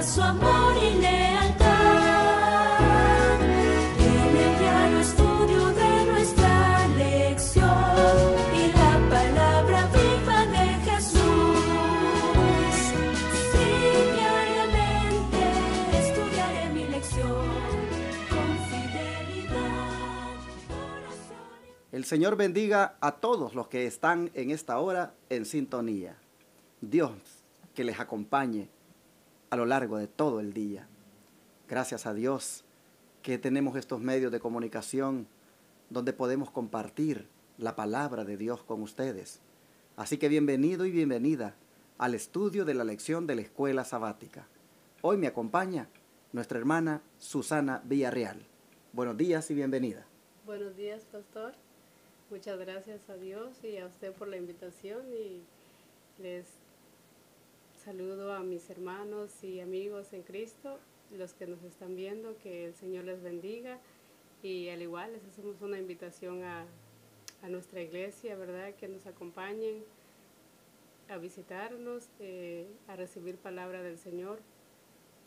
su amor y lealtad. En el diario estudio de nuestra lección y la palabra viva de Jesús. Sí, diariamente estudiaré mi lección con fidelidad. El Señor bendiga a todos los que están en esta hora en sintonía. Dios que les acompañe a lo largo de todo el día. Gracias a Dios que tenemos estos medios de comunicación donde podemos compartir la palabra de Dios con ustedes. Así que bienvenido y bienvenida al estudio de la lección de la Escuela Sabática. Hoy me acompaña nuestra hermana Susana Villarreal. Buenos días y bienvenida. Buenos días, pastor. Muchas gracias a Dios y a usted por la invitación, y les saludo a mis hermanos y amigos en Cristo, los que nos están viendo, que el Señor les bendiga, y al igual les hacemos una invitación a nuestra iglesia, ¿verdad? Que nos acompañen a visitarnos, a recibir palabra del Señor,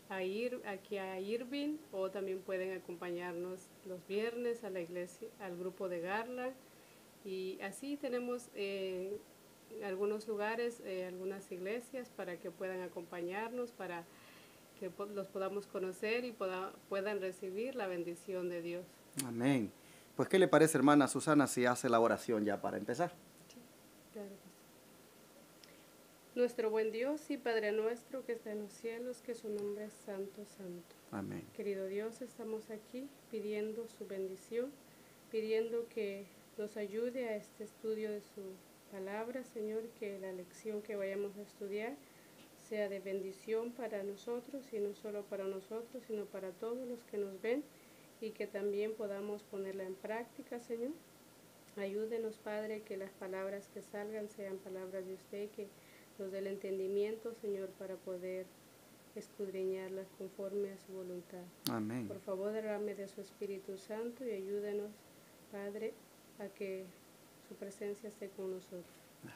a ir aquí a Irving, o también pueden acompañarnos los viernes a la iglesia, al grupo de Garland, y así tenemos algunos lugares, algunas iglesias para que puedan acompañarnos, para que los podamos conocer y puedan recibir la bendición de Dios. Amén. Pues, ¿qué le parece, hermana Susana, si hace la oración ya para empezar? Sí, claro que sí. Nuestro buen Dios y Padre nuestro que está en los cielos, que su nombre es santo, santo. Amén. Querido Dios, estamos aquí pidiendo su bendición, pidiendo que nos ayude a este estudio de su palabra, Señor, que la lección que vayamos a estudiar sea de bendición para nosotros, y no solo para nosotros, sino para todos los que nos ven, y que también podamos ponerla en práctica, Señor. Ayúdenos, Padre, que las palabras que salgan sean palabras de usted, que nos dé el entendimiento, Señor, para poder escudriñarlas conforme a su voluntad. Amén. Por favor, derrame de su Espíritu Santo y ayúdenos, Padre, a que su presencia esté con nosotros.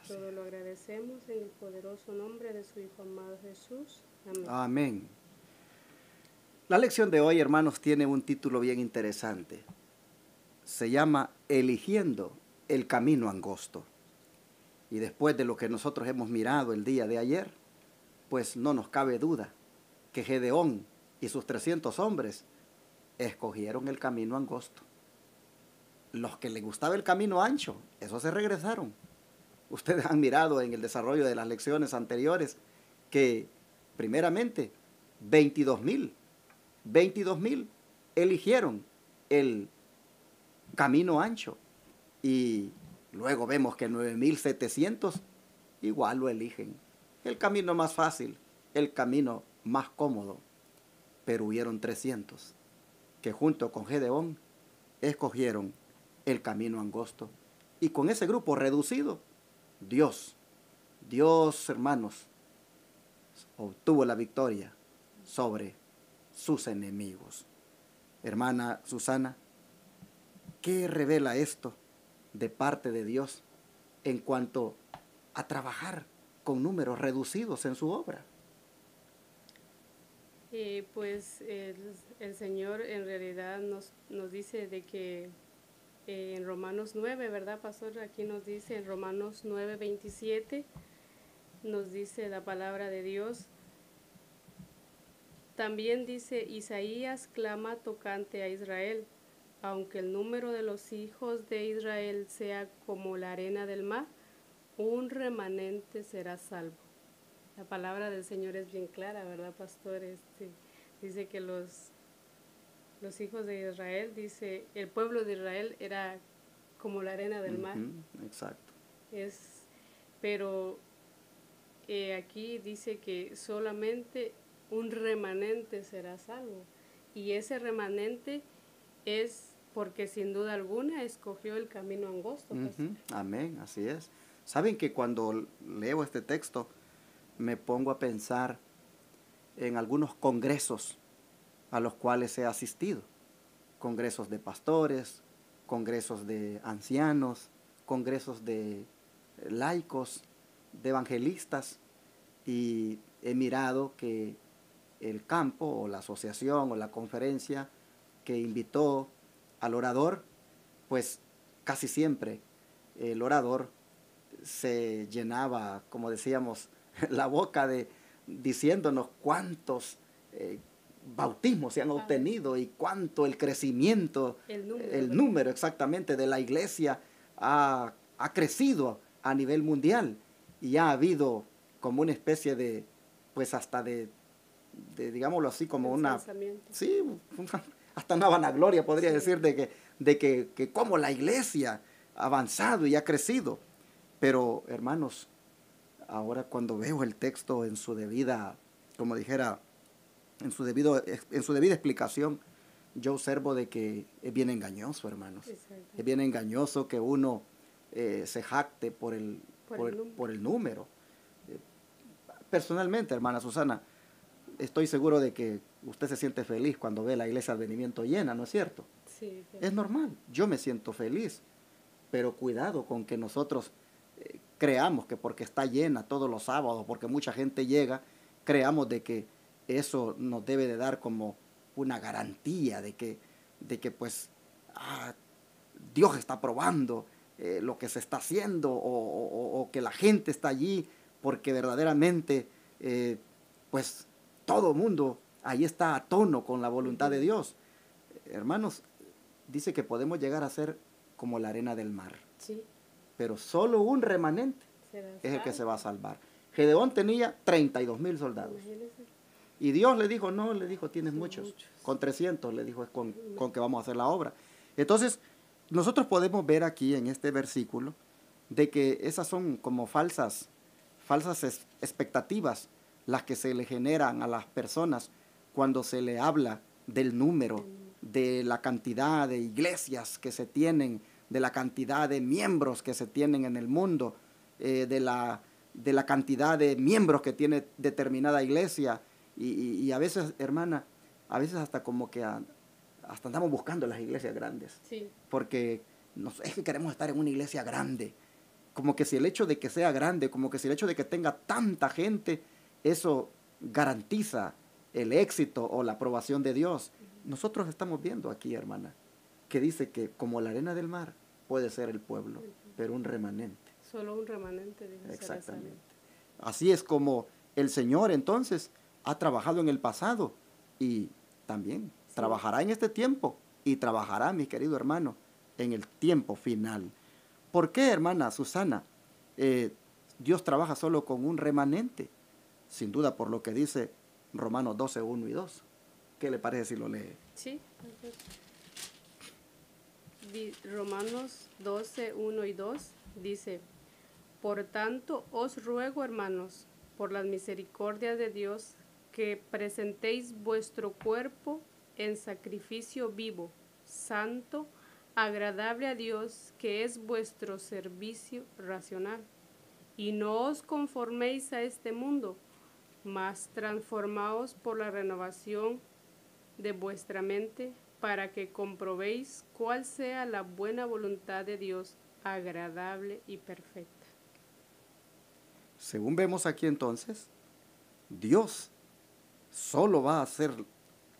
Todo lo agradecemos en el poderoso nombre de su Hijo amado Jesús. Amén. Amén. La lección de hoy, hermanos, tiene un título bien interesante. Se llama Eligiendo el camino angosto. Y después de lo que nosotros hemos mirado el día de ayer, pues no nos cabe duda que Gedeón y sus 300 hombres escogieron el camino angosto. Los que les gustaba el camino ancho, esos se regresaron. Ustedes han mirado en el desarrollo de las lecciones anteriores que primeramente 22,000 eligieron el camino ancho, y luego vemos que 9,700 igual lo eligen. El camino más fácil, el camino más cómodo. Pero hubieron 300 que junto con Gedeón escogieron el camino angosto. Y con ese grupo reducido, Dios, hermanos, obtuvo la victoria sobre sus enemigos. Hermana Susana, ¿qué revela esto de parte de Dios en cuanto a trabajar con números reducidos en su obra? Pues el Señor en realidad nos dice de que en Romanos 9, ¿verdad, pastor? Aquí nos dice en Romanos 9:27, nos dice la palabra de Dios. También dice: Isaías clama tocante a Israel, aunque el número de los hijos de Israel sea como la arena del mar, un remanente será salvo. La palabra del Señor es bien clara, ¿verdad, pastor? Dice que los hijos de Israel, dice, el pueblo de Israel era como la arena del mar. Exacto. Pero aquí dice que solamente un remanente será salvo. Y ese remanente es porque sin duda alguna escogió el camino angosto. Amén, así es. Saben que cuando leo este texto me pongo a pensar en algunos congresos a los cuales he asistido. Congresos de pastores, congresos de ancianos, congresos de laicos, de evangelistas, y he mirado que el campo o la asociación o la conferencia que invitó al orador, pues casi siempre el orador se llenaba, como decíamos, la boca de diciéndonos cuántos bautismos se han obtenido y cuánto el crecimiento, el número exactamente de la iglesia ha crecido a nivel mundial, y ha habido como una especie de, pues hasta de digámoslo así, como una, sí, hasta una vanagloria podría decir de que cómo la iglesia ha avanzado y ha crecido. Pero hermanos, ahora cuando veo el texto en su debida, como dijera, en su debida explicación, yo observo de que es bien engañoso, hermanos. Es bien engañoso que uno se jacte por el número. Personalmente, hermana Susana, estoy seguro de que usted se siente feliz cuando ve la iglesia Advenimiento llena, ¿no es cierto? Sí. Es normal, yo me siento feliz, pero cuidado con que nosotros creamos que porque está llena todos los sábados, porque mucha gente llega, creamos de que eso nos debe de dar como una garantía de que pues Dios está probando lo que se está haciendo, o que la gente está allí porque verdaderamente pues todo el mundo ahí está a tono con la voluntad de Dios. Hermanos, dice que podemos llegar a ser como la arena del mar. Sí. Pero solo un remanente es el que se va a salvar. Gedeón tenía 32,000 soldados. Imagínese. Y Dios le dijo, no, le dijo, tienes muchos. Con 300, le dijo, es con que vamos a hacer la obra. Entonces, nosotros podemos ver aquí en este versículo de que esas son como falsas expectativas las que se le generan a las personas cuando se le habla del número, de la cantidad de iglesias que se tienen, de la cantidad de miembros que se tienen en el mundo, de la cantidad de miembros que tiene determinada iglesia. Y a veces, hermana, a veces hasta como que hasta andamos buscando las iglesias grandes. Sí. Porque es que queremos estar en una iglesia grande. Como que si el hecho de que sea grande, como que si el hecho de que tenga tanta gente, eso garantiza el éxito o la aprobación de Dios. Nosotros estamos viendo aquí, hermana, que dice que como la arena del mar puede ser el pueblo, pero un remanente. Solo un remanente. Exactamente. Así es como el Señor entonces ha trabajado en el pasado y también trabajará en este tiempo y trabajará, mi querido hermano, en el tiempo final. ¿Por qué, hermana Susana, Dios trabaja solo con un remanente? Sin duda por lo que dice Romanos 12, 1 y 2. ¿Qué le parece si lo lee? Sí. Romanos 12, 1 y 2 dice: Por tanto, os ruego, hermanos, por las misericordias de Dios, que presentéis vuestro cuerpo en sacrificio vivo, santo, agradable a Dios, que es vuestro servicio racional. Y no os conforméis a este mundo, mas transformaos por la renovación de vuestra mente, para que comprobéis cuál sea la buena voluntad de Dios, agradable y perfecta. Según vemos aquí entonces, Dios solo va a hacer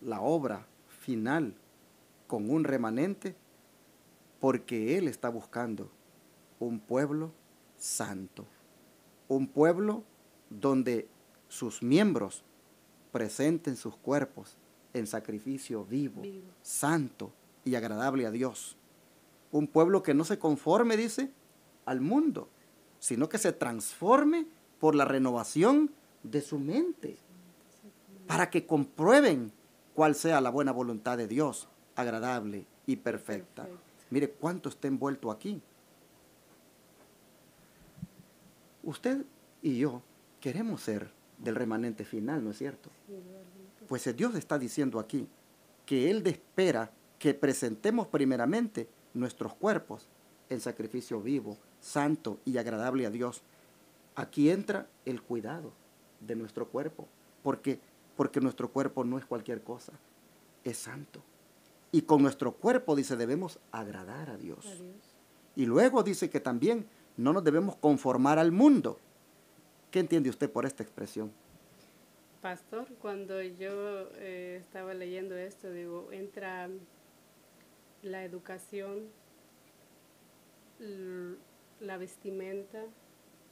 la obra final con un remanente porque Él está buscando un pueblo santo, un pueblo donde sus miembros presenten sus cuerpos en sacrificio vivo, santo y agradable a Dios. Un pueblo que no se conforme, dice, al mundo, sino que se transforme por la renovación de su mente, para que comprueben cuál sea la buena voluntad de Dios, agradable y perfecta. Mire cuánto está envuelto aquí. Usted y yo queremos ser del remanente final, ¿no es cierto? Pues Dios está diciendo aquí que Él espera que presentemos primeramente nuestros cuerpos en sacrificio vivo, santo y agradable a Dios. Aquí entra el cuidado de nuestro cuerpo, porque nuestro cuerpo no es cualquier cosa, es santo. Y con nuestro cuerpo, dice, debemos agradar a Dios. Y luego dice que también no nos debemos conformar al mundo. ¿Qué entiende usted por esta expresión? Pastor, cuando yo estaba leyendo esto, digo, entra la educación, la vestimenta,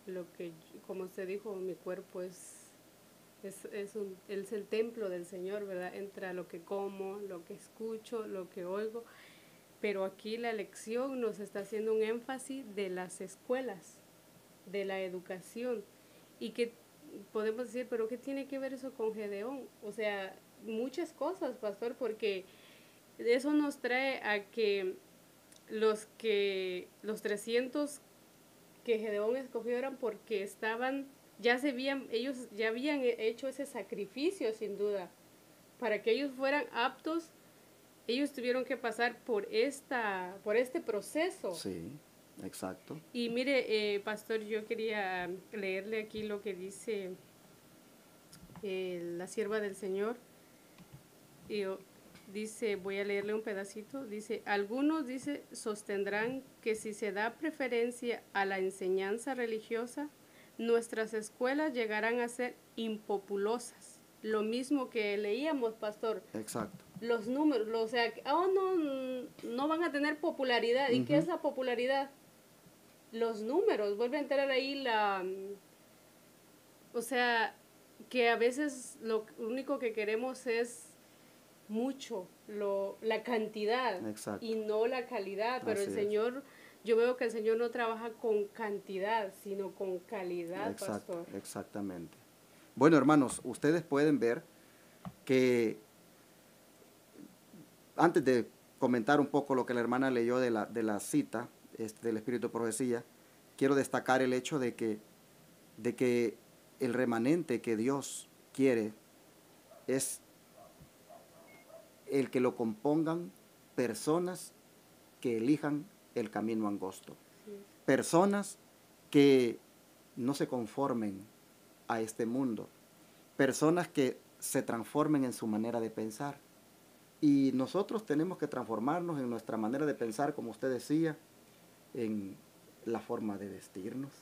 lo que, como usted dijo, mi cuerpo es el templo del Señor, ¿verdad? Entra lo que como, lo que escucho, lo que oigo, pero aquí la lección nos está haciendo un énfasis de las escuelas, de la educación, y que podemos decir, pero ¿qué tiene que ver eso con Gedeón? O sea, muchas cosas, pastor, porque eso nos trae a que los 300 que Gedeón escogió eran porque ellos ya habían hecho ese sacrificio sin duda. Para que ellos fueran aptos, ellos tuvieron que pasar por este proceso. Sí, exacto. Y mire, pastor, yo quería leerle aquí lo que dice la sierva del Señor. Y dice, voy a leerle un pedacito, dice, algunos, dice, sostendrán que si se da preferencia a la enseñanza religiosa, nuestras escuelas llegarán a ser impopulosas. Lo mismo que leíamos, pastor. Exacto. Los números, o sea, no van a tener popularidad. ¿Y qué es la popularidad? Los números, vuelve a entrar ahí o sea, que a veces lo único que queremos es mucho, la cantidad. Exacto. Y no la calidad, pero Así el es. Señor, yo veo que el Señor no trabaja con cantidad, sino con calidad, Exacto, pastor. exactamente. Bueno, hermanos, ustedes pueden ver que antes de comentar un poco lo que la hermana leyó de la cita del Espíritu de Profecía, quiero destacar el hecho de que el remanente que Dios quiere es el que lo compongan personas que elijan el camino angosto. Sí. Personas que no se conformen a este mundo. Personas que se transformen en su manera de pensar. Y nosotros tenemos que transformarnos en nuestra manera de pensar, como usted decía, en la forma de vestirnos,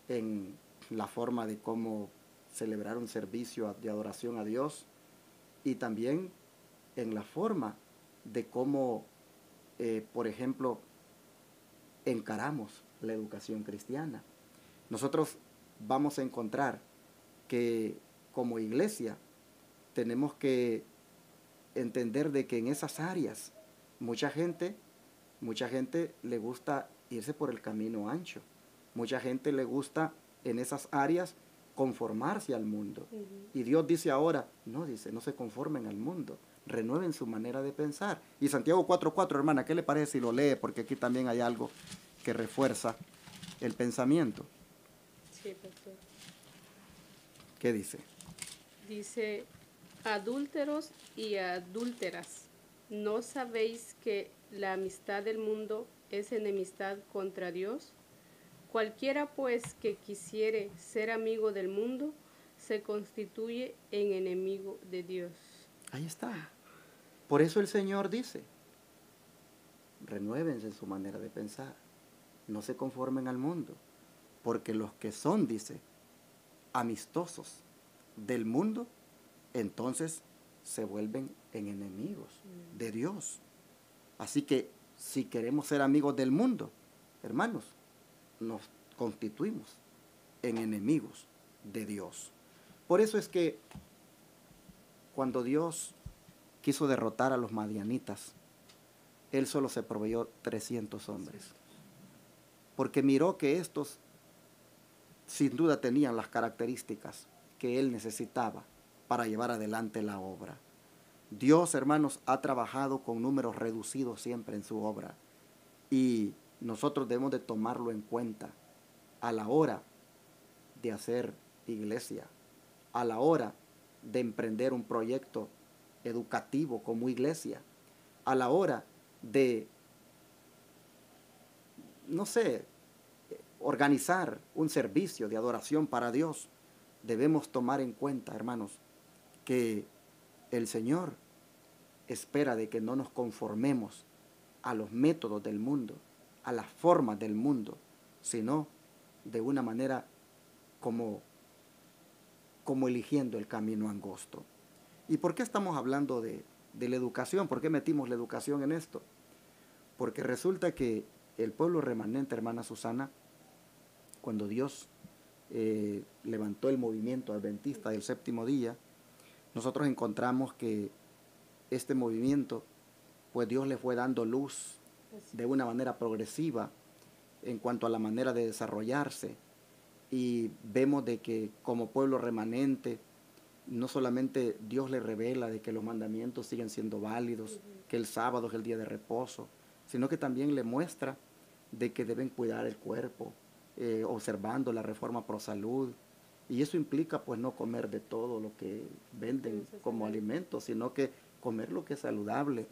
en la forma de cómo celebrar un servicio de adoración a Dios y también en la forma de cómo, por ejemplo, encaramos la educación cristiana. Nosotros vamos a encontrar que como iglesia tenemos que entender de que en esas áreas mucha gente le gusta irse por el camino ancho. Mucha gente le gusta en esas áreas conformarse al mundo. Y Dios dice ahora, no se conformen al mundo, renueven su manera de pensar. Y Santiago 4:4, hermana, ¿qué le parece si lo lee? Porque aquí también hay algo que refuerza el pensamiento. Sí, pastor. ¿Qué dice? Dice, adúlteros y adúlteras, ¿no sabéis que la amistad del mundo es enemistad contra Dios? Cualquiera pues que quisiere ser amigo del mundo, se constituye en enemigo de Dios. Ahí está. Por eso el Señor dice, renuévense en su manera de pensar, no se conformen al mundo, porque los que son, dice, amistosos del mundo, entonces se vuelven en enemigos de Dios. Así que si queremos ser amigos del mundo, hermanos, nos constituimos en enemigos de Dios. Por eso es que cuando Dios quiso derrotar a los madianitas, Él solo se proveyó 300 hombres. Porque miró que estos sin duda tenían las características que Él necesitaba para llevar adelante la obra. Dios, hermanos, ha trabajado con números reducidos siempre en su obra. Y nosotros debemos de tomarlo en cuenta a la hora de hacer iglesia, a la hora de emprender un proyecto educativo como iglesia, a la hora de, organizar un servicio de adoración para Dios. Debemos tomar en cuenta, hermanos, que el Señor espera de que no nos conformemos a los métodos del mundo, a las formas del mundo, sino de una manera como como eligiendo el camino angosto. ¿Y por qué estamos hablando de la educación? ¿Por qué metimos la educación en esto? Porque resulta que el pueblo remanente, hermana Susana, cuando Dios levantó el movimiento adventista del séptimo día, nosotros encontramos que este movimiento, pues Dios le fue dando luz de una manera progresiva en cuanto a la manera de desarrollarse, y vemos de que como pueblo remanente, no solamente Dios le revela de que los mandamientos siguen siendo válidos, que el sábado es el día de reposo, sino que también le muestra de que deben cuidar el cuerpo, observando la reforma pro salud, y eso implica pues no comer de todo lo que venden como alimento, sino que comer lo que es saludable.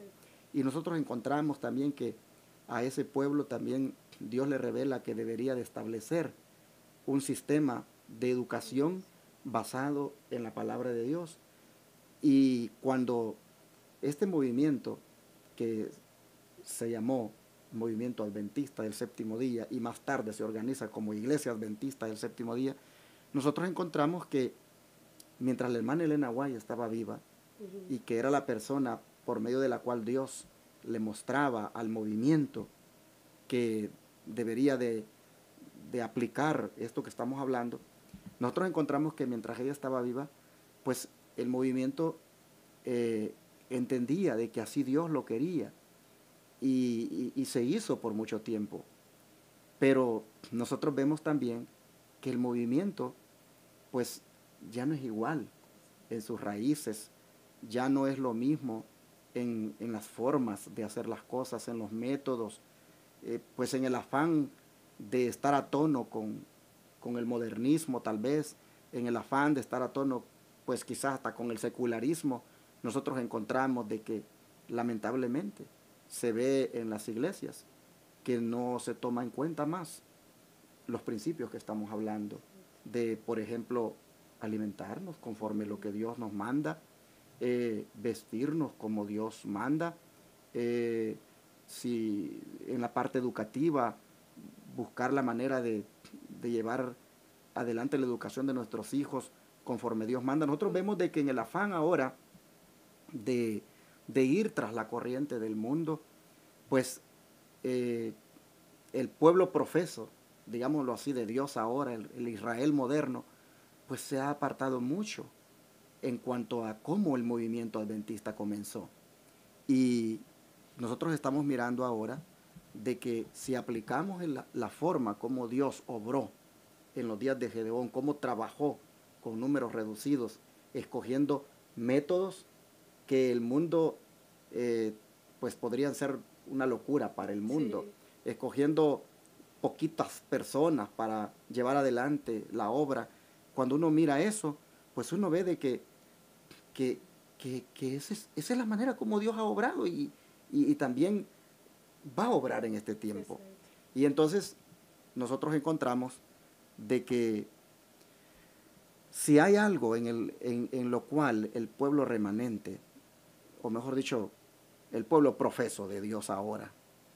Y nosotros encontramos también que a ese pueblo también Dios le revela que debería de establecer un sistema de educación basado en la palabra de Dios. Y cuando este movimiento, que se llamó Movimiento Adventista del Séptimo Día y más tarde se organiza como Iglesia Adventista del Séptimo Día, nosotros encontramos que mientras la hermana Elena White estaba viva, y que era la persona por medio de la cual Dios le mostraba al movimiento que debería de aplicar esto que estamos hablando, nosotros encontramos que mientras ella estaba viva, pues el movimiento entendía de que así Dios lo quería, y se hizo por mucho tiempo. Pero nosotros vemos también que el movimiento pues ya no es igual en sus raíces, ya no es lo mismo en las formas de hacer las cosas, en los métodos, pues en el afán de estar a tono con el modernismo tal vez, en el afán de estar a tono pues quizás hasta con el secularismo, nosotros encontramos de que lamentablemente se ve en las iglesias que no se toma en cuenta más los principios que estamos hablando, de por ejemplo alimentarnos conforme lo que Dios nos manda, vestirnos como Dios manda, si en la parte educativa buscar la manera de llevar adelante la educación de nuestros hijos conforme Dios manda. Nosotros vemos de que en el afán ahora de ir tras la corriente del mundo, pues el pueblo profeso, digámoslo así, de Dios ahora, el Israel moderno, pues se ha apartado mucho en cuanto a cómo el movimiento adventista comenzó. Y nosotros estamos mirando ahora de que si aplicamos la forma como Dios obró en los días de Gedeón, cómo trabajó con números reducidos, escogiendo métodos que el mundo pues podrían ser una locura para el mundo, sí, escogiendo poquitas personas para llevar adelante la obra. Cuando uno mira eso, pues uno ve de que esa es la manera como Dios ha obrado, y también va a obrar en este tiempo. Y entonces nosotros encontramos de que si hay algo en lo cual el pueblo remanente, o mejor dicho, el pueblo profeso de Dios ahora,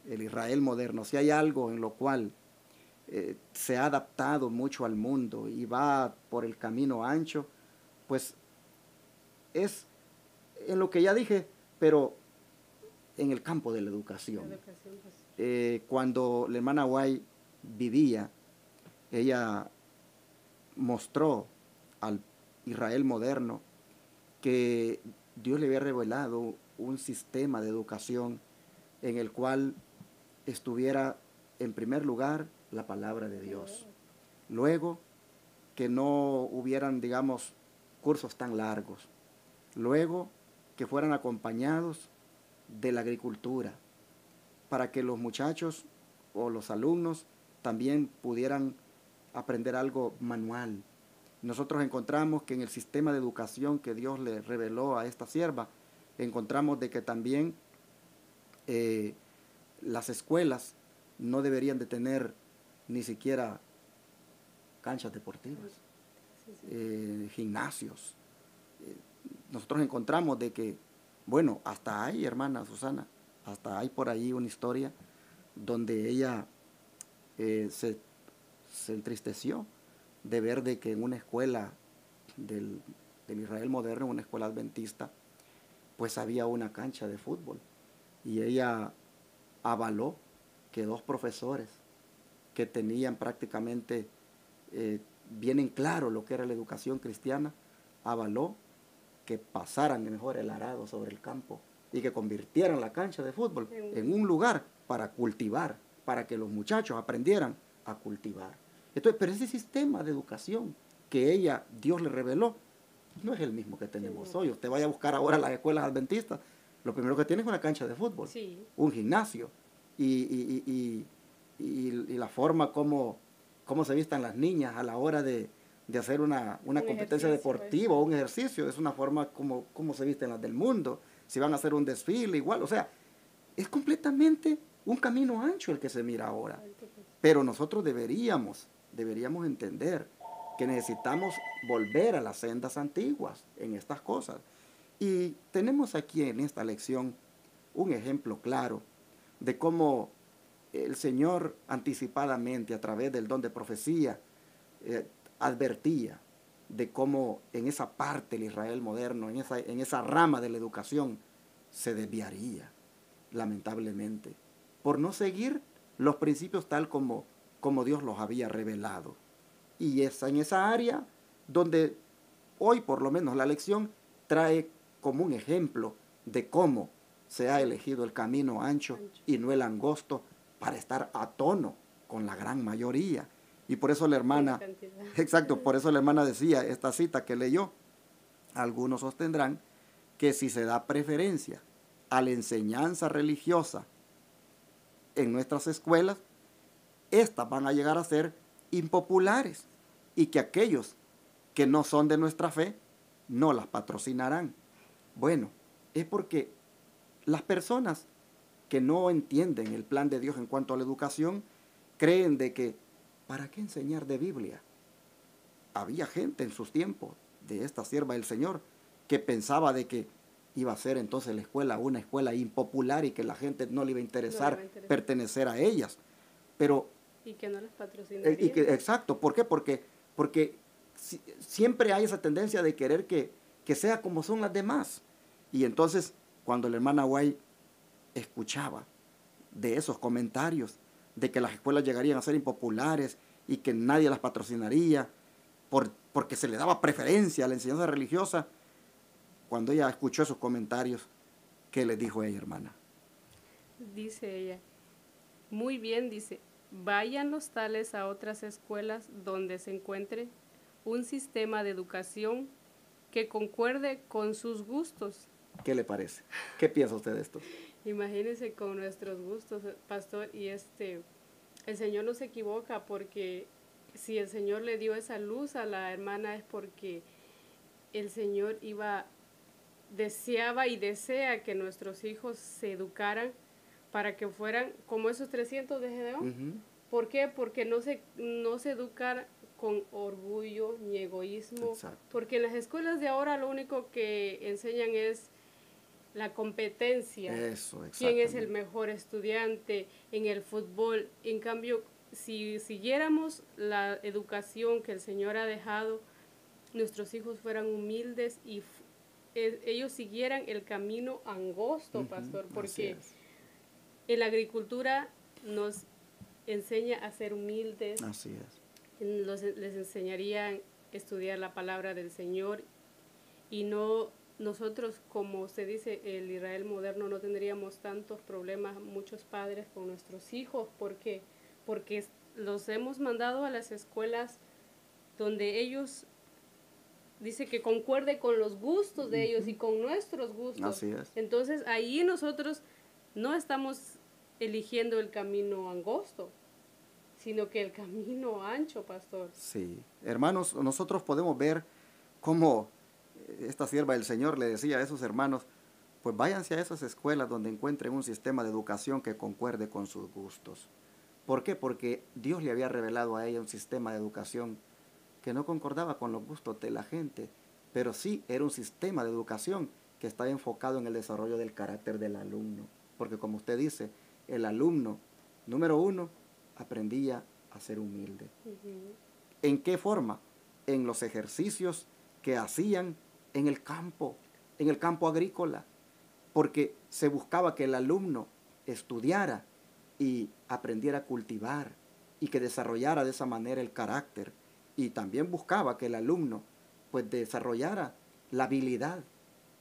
el Israel moderno, si hay algo en lo cual se ha adaptado mucho al mundo y va por el camino ancho, pues es en lo que ya dije, pero en el campo de la educación. Cuando la hermana White vivía, ella mostró al Israel moderno que Dios le había revelado un sistema de educación en el cual estuviera en primer lugar la palabra de Dios. Luego, que no hubieran, digamos, cursos tan largos. Luego, que fueran acompañados de la agricultura, para que los muchachos o los alumnos también pudieran aprender algo manual. Nosotros encontramos que en el sistema de educación que Dios le reveló a esta sierva, encontramos de que también las escuelas no deberían de tener ni siquiera canchas deportivas, gimnasios. Nosotros encontramos de que, bueno, hasta hay, hermana Susana, hasta hay por ahí una historia donde ella se entristeció de ver de que en una escuela del Israel moderno, una escuela adventista, pues había una cancha de fútbol. Y ella avaló que 2 profesores que tenían prácticamente bien en claro lo que era la educación cristiana, avaló que pasaran mejor el arado sobre el campo y que convirtieran la cancha de fútbol en un lugar para cultivar, para que los muchachos aprendieran a cultivar. Entonces, pero ese sistema de educación que Dios le reveló, no es el mismo que tenemos hoy. Usted vaya a buscar ahora las escuelas adventistas, lo primero que tiene es una cancha de fútbol, un gimnasio, y la forma como se vistan las niñas a la hora de hacer una competencia deportiva o un ejercicio, es una forma como se visten las del mundo, si van a hacer un desfile igual, o sea, es completamente un camino ancho el que se mira ahora. Pero nosotros deberíamos entender que necesitamos volver a las sendas antiguas en estas cosas. Y tenemos aquí en esta lección un ejemplo claro de cómo el Señor anticipadamente a través del don de profecía advertía de cómo en esa parte del Israel moderno, en esa rama de la educación, se desviaría, lamentablemente, por no seguir los principios tal como Dios los había revelado. Y es en esa área donde hoy, por lo menos, la lección trae como un ejemplo de cómo se ha elegido el camino ancho y no el angosto para estar a tono con la gran mayoría. Y por eso la hermana, exacto, por eso la hermana decía esta cita que leyó: algunos sostendrán que si se da preferencia a la enseñanza religiosa en nuestras escuelas, estas van a llegar a ser impopulares y que aquellos que no son de nuestra fe no las patrocinarán. Bueno, es porque las personas que no entienden el plan de Dios en cuanto a la educación creen de que ¿para qué enseñar de Biblia? Había gente en sus tiempos de esta sierva del Señor que pensaba de que iba a ser entonces la escuela una escuela impopular y que la gente no le iba a interesar pertenecer a ellas. Pero y que no las patrocinarían. Exacto, ¿por qué? Porque siempre hay esa tendencia de querer que sea como son las demás. Y entonces, cuando la hermana White escuchaba de esos comentarios, de que las escuelas llegarían a ser impopulares y que nadie las patrocinaría porque se le daba preferencia a la enseñanza religiosa, cuando ella escuchó esos comentarios, ¿qué le dijo ella, hermana? Dice ella, muy bien, dice, vayan los tales a otras escuelas donde se encuentre un sistema de educación que concuerde con sus gustos. ¿Qué le parece? ¿Qué piensa usted de esto? Imagínense con nuestros gustos, pastor, y el Señor no se equivoca, porque si el Señor le dio esa luz a la hermana es porque el Señor deseaba y desea que nuestros hijos se educaran para que fueran como esos 300 de Gedeón. Uh-huh. ¿Por qué? Porque no se educan con orgullo ni egoísmo. Exacto. Porque en las escuelas de ahora lo único que enseñan es la competencia. Eso, quién es el mejor estudiante en el fútbol. En cambio, si siguiéramos la educación que el Señor ha dejado, nuestros hijos fueran humildes y ellos siguieran el camino angosto, pastor, porque en la agricultura nos enseña a ser humildes. Así es. Les enseñarían a estudiar la palabra del Señor y no nosotros, como usted dice, el Israel moderno, no tendríamos tantos problemas, muchos padres con nuestros hijos. ¿Por qué? Porque los hemos mandado a las escuelas donde ellos dice que concuerde con los gustos de ellos y con nuestros gustos. Así es. Entonces ahí nosotros no estamos eligiendo el camino angosto, sino que el camino ancho, pastor. Sí, hermanos, nosotros podemos ver cómo esta sierva del Señor le decía a esos hermanos, pues váyanse a esas escuelas donde encuentren un sistema de educación que concuerde con sus gustos. ¿Por qué? Porque Dios le había revelado a ella un sistema de educación que no concordaba con los gustos de la gente, pero sí era un sistema de educación que estaba enfocado en el desarrollo del carácter del alumno. Porque como usted dice, el alumno, número 1, aprendía a ser humilde. Uh-huh. ¿En qué forma? En los ejercicios que hacían en el campo agrícola, porque se buscaba que el alumno estudiara y aprendiera a cultivar y que desarrollara de esa manera el carácter, y también buscaba que el alumno pues desarrollara la habilidad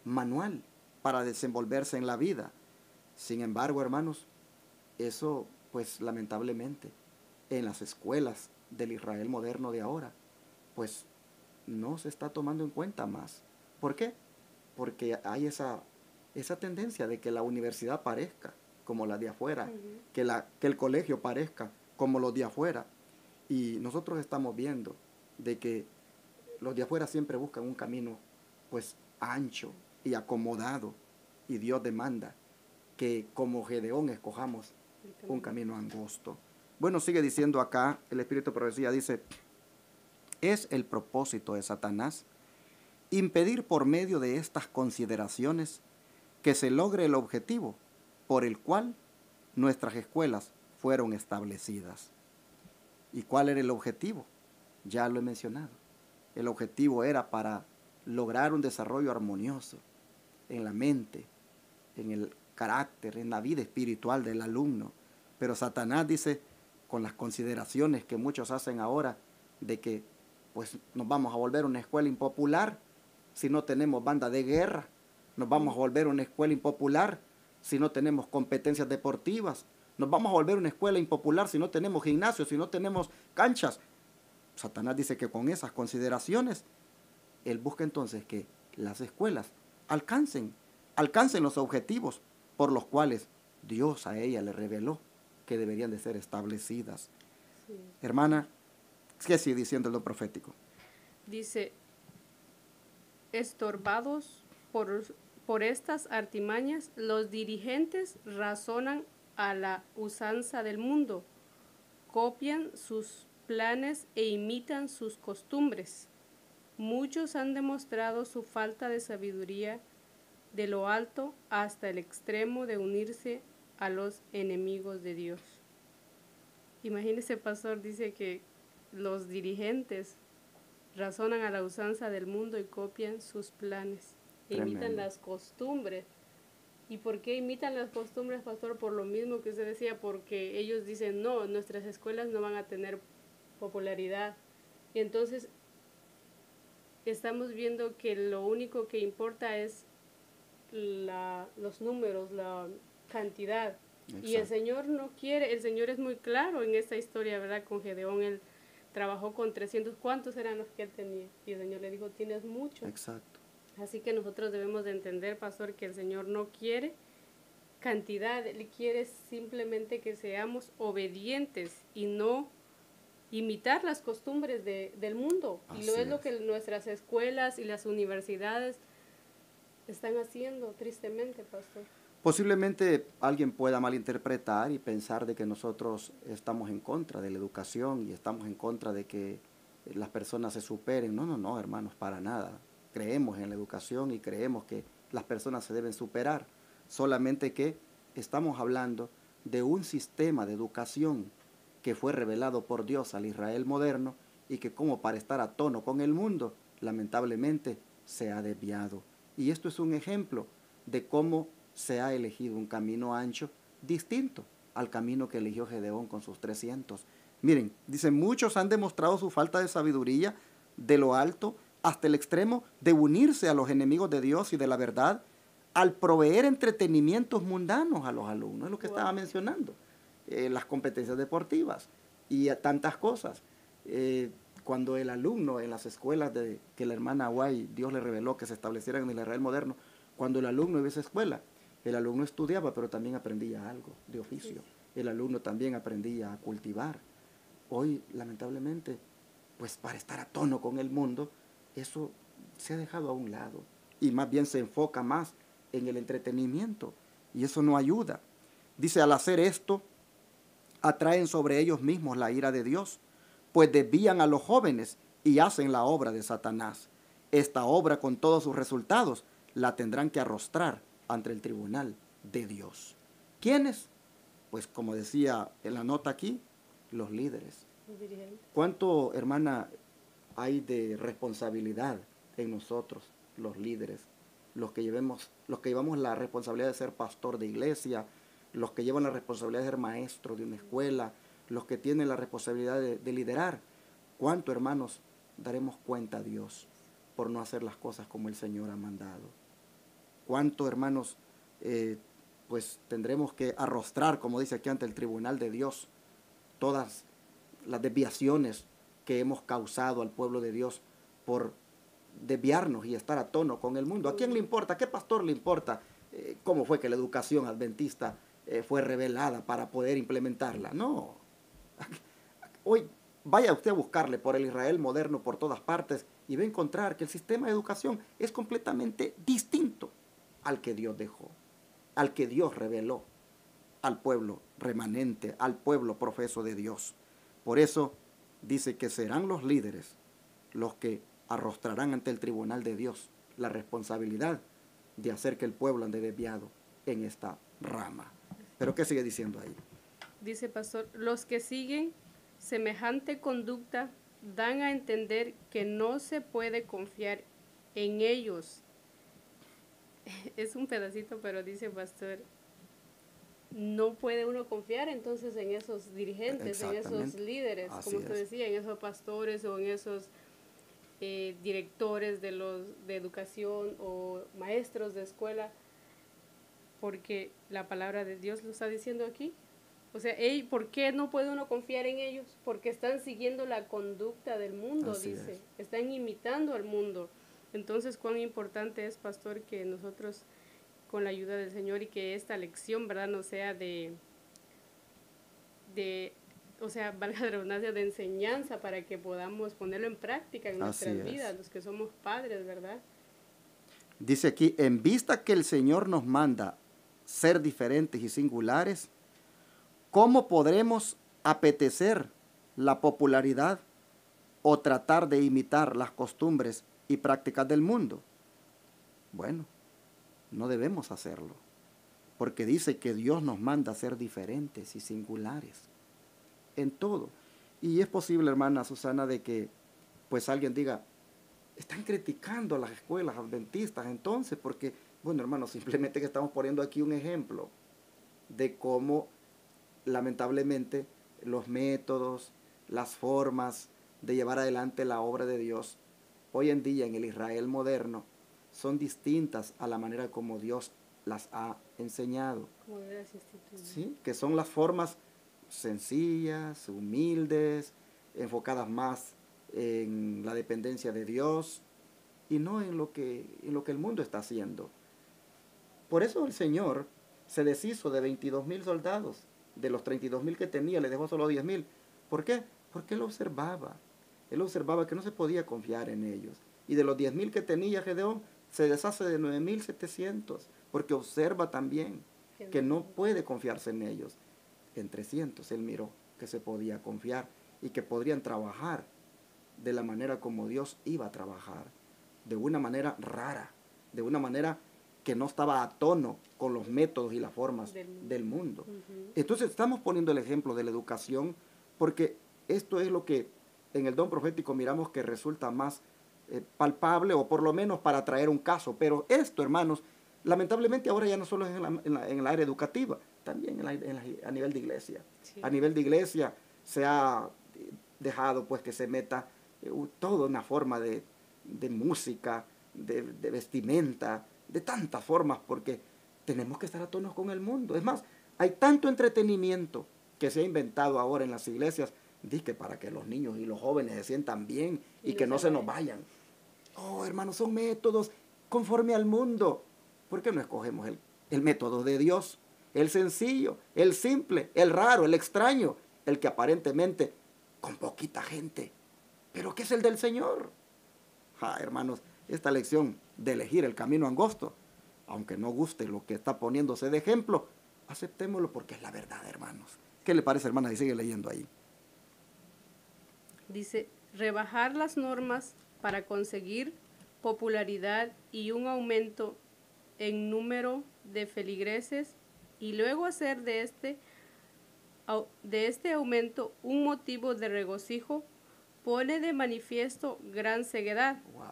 manual para desenvolverse en la vida. Sin embargo, hermanos, eso pues lamentablemente en las escuelas del Israel moderno de ahora pues no se está tomando en cuenta más. ¿Por qué? Porque hay esa tendencia de que la universidad parezca como la de afuera, que el colegio parezca como los de afuera. Y nosotros estamos viendo de que los de afuera siempre buscan un camino pues ancho y acomodado, y Dios demanda que como Gedeón escojamos un camino angosto. Bueno, sigue diciendo acá el Espíritu de Profecía, dice: es el propósito de Satanás impedir por medio de estas consideraciones que se logre el objetivo por el cual nuestras escuelas fueron establecidas. ¿Y cuál era el objetivo? Ya lo he mencionado. El objetivo era para lograr un desarrollo armonioso en la mente, en el carácter, en la vida espiritual del alumno. Pero Satanás dice, con las consideraciones que muchos hacen ahora, de que pues nos vamos a volver una escuela impopular si no tenemos banda de guerra, nos vamos a volver una escuela impopular si no tenemos competencias deportivas, nos vamos a volver una escuela impopular si no tenemos gimnasios, si no tenemos canchas. Satanás dice que con esas consideraciones, él busca entonces que las escuelas alcancen los objetivos por los cuales Dios a ella le reveló que deberían de ser establecidas. Sí. Hermana, ¿qué sigue diciendo lo profético? Dice, estorbados por estas artimañas, los dirigentes razonan a la usanza del mundo, copian sus planes e imitan sus costumbres. Muchos han demostrado su falta de sabiduría de lo alto hasta el extremo de unirse a los enemigos de Dios. Imagínese, pastor, dice que los dirigentes razonan a la usanza del mundo y copian sus planes, e imitan las costumbres. ¿Y por qué imitan las costumbres, pastor? Por lo mismo que usted decía, porque ellos dicen, no, nuestras escuelas no van a tener popularidad. Y entonces estamos viendo que lo único que importa es los números, la cantidad. Exacto. Y el Señor no quiere, el Señor es muy claro en esta historia, ¿verdad? Con Gedeón, él trabajó con 300, ¿cuántos eran los que él tenía? Y el Señor le dijo, tienes mucho. Exacto. Así que nosotros debemos de entender, pastor, que el Señor no quiere cantidad, Él quiere simplemente que seamos obedientes y no imitar las costumbres del mundo. Así y lo es lo que nuestras escuelas y las universidades están haciendo, tristemente, pastor. Posiblemente alguien pueda malinterpretar y pensar de que nosotros estamos en contra de la educación y estamos en contra de que las personas se superen. No, hermanos, para nada. Creemos en la educación y creemos que las personas se deben superar. Solamente que estamos hablando de un sistema de educación que fue revelado por Dios al Israel moderno y que, como para estar a tono con el mundo, lamentablemente se ha desviado. Y esto es un ejemplo de cómo se ha elegido un camino ancho distinto al camino que eligió Gedeón con sus 300. Miren, dice, muchos han demostrado su falta de sabiduría de lo alto hasta el extremo de unirse a los enemigos de Dios y de la verdad al proveer entretenimientos mundanos a los alumnos. Es lo que estaba mencionando. Las competencias deportivas y tantas cosas. Cuando el alumno en las escuelas que la hermana White, Dios le reveló que se establecieran en el Israel moderno, cuando el alumno iba a esa escuela, el alumno estudiaba, pero también aprendía algo de oficio. El alumno también aprendía a cultivar. Hoy, lamentablemente, pues para estar a tono con el mundo, eso se ha dejado a un lado. Y más bien se enfoca más en el entretenimiento. Y eso no ayuda. Dice, al hacer esto, atraen sobre ellos mismos la ira de Dios, pues desvían a los jóvenes y hacen la obra de Satanás. Esta obra, con todos sus resultados, la tendrán que arrostrar ante el tribunal de Dios. ¿Quiénes? Pues como decía en la nota aquí, los líderes. ¿Cuánto, hermana, hay de responsabilidad en nosotros, los líderes, los que llevamos la responsabilidad de ser pastor de iglesia, los que llevan la responsabilidad de ser maestro de una escuela, los que tienen la responsabilidad de liderar. ¿Cuánto, hermanos, daremos cuenta a Dios por no hacer las cosas como el Señor ha mandado? ¿Cuánto, hermanos, pues tendremos que arrostrar, como dice aquí, ante el tribunal de Dios, todas las desviaciones que hemos causado al pueblo de Dios por desviarnos y estar a tono con el mundo? ¿A quién le importa? ¿A qué pastor le importa cómo fue que la educación adventista fue revelada para poder implementarla? No. Hoy vaya usted a buscarle por el Israel moderno por todas partes y va a encontrar que el sistema de educación es completamente distinto al que Dios dejó, al que Dios reveló al pueblo remanente, al pueblo profeso de Dios. Por eso dice que serán los líderes los que arrostrarán ante el tribunal de Dios la responsabilidad de hacer que el pueblo ande desviado en esta rama. ¿Pero qué sigue diciendo ahí? Dice pastor, los que siguen semejante conducta dan a entender que no se puede confiar en ellos. Es un pedacito, pero dice pastor, no puede uno confiar entonces en esos dirigentes, en esos líderes, así como usted es. decía, en esos pastores o en esos directores de educación o maestros de escuela, porque la palabra de Dios lo está diciendo aquí. O sea, ¿por qué no puede uno confiar en ellos? Porque están siguiendo la conducta del mundo, Así dice. es. Están imitando al mundo. Entonces, cuán importante es, pastor, que nosotros, con la ayuda del Señor, y que esta lección, ¿verdad?, no sea o sea, valga la redundancia, de enseñanza para que podamos ponerlo en práctica en nuestras vidas, los que somos padres, ¿verdad? Dice aquí, en vista que el Señor nos manda ser diferentes y singulares, ¿cómo podremos apetecer la popularidad o tratar de imitar las costumbres y prácticas del mundo? Bueno, no debemos hacerlo, porque dice que Dios nos manda ser diferentes y singulares en todo. Y es posible, hermana Susana, de que pues alguien diga, están criticando a las escuelas adventistas entonces, porque, bueno, hermano, simplemente que estamos poniendo aquí un ejemplo de cómo lamentablemente los métodos, las formas de llevar adelante la obra de Dios hoy en día en el Israel moderno son distintas a la manera como Dios las ha enseñado. Como de las instituciones. ¿Sí? Que son las formas sencillas, humildes, enfocadas más en la dependencia de Dios y no en lo que el mundo está haciendo. Por eso el Señor se deshizo de 22,000 soldados. De los 32,000 que tenía, le dejó solo 10,000. ¿Por qué? Porque Él observaba. Él observaba que no se podía confiar en ellos. Y de los 10,000 que tenía Gedeón, se deshace de 9,700. Porque observa también que no puede confiarse en ellos. En 300 Él miró que se podía confiar y que podrían trabajar de la manera como Dios iba a trabajar. De una manera rara, de una manera que no estaba a tono con los métodos y las formas del mundo. Entonces estamos poniendo el ejemplo de la educación porque esto es lo que en el don profético miramos que resulta más palpable o por lo menos para traer un caso. Pero esto, hermanos, lamentablemente ahora ya no solo es en el área educativa, también a nivel de iglesia. Sí. A nivel de iglesia se ha dejado pues que se meta toda una forma de música, de vestimenta, de tantas formas, porque tenemos que estar a tono con el mundo. Es más, hay tanto entretenimiento que se ha inventado ahora en las iglesias, que para que los niños y los jóvenes se sientan bien y que no se nos vayan. Oh, hermanos, son métodos conforme al mundo. ¿Por qué no escogemos el método de Dios? El sencillo, el simple, el raro, el extraño, el que aparentemente con poquita gente, pero que es el del Señor. Hermanos, esta lección de elegir el camino angosto, aunque no guste lo que está poniéndose de ejemplo, aceptémoslo porque es la verdad, hermanos. ¿Qué le parece, hermana? Y sigue leyendo ahí. Dice, rebajar las normas para conseguir popularidad y un aumento en número de feligreses y luego hacer de este aumento un motivo de regocijo pone de manifiesto gran ceguedad. Wow.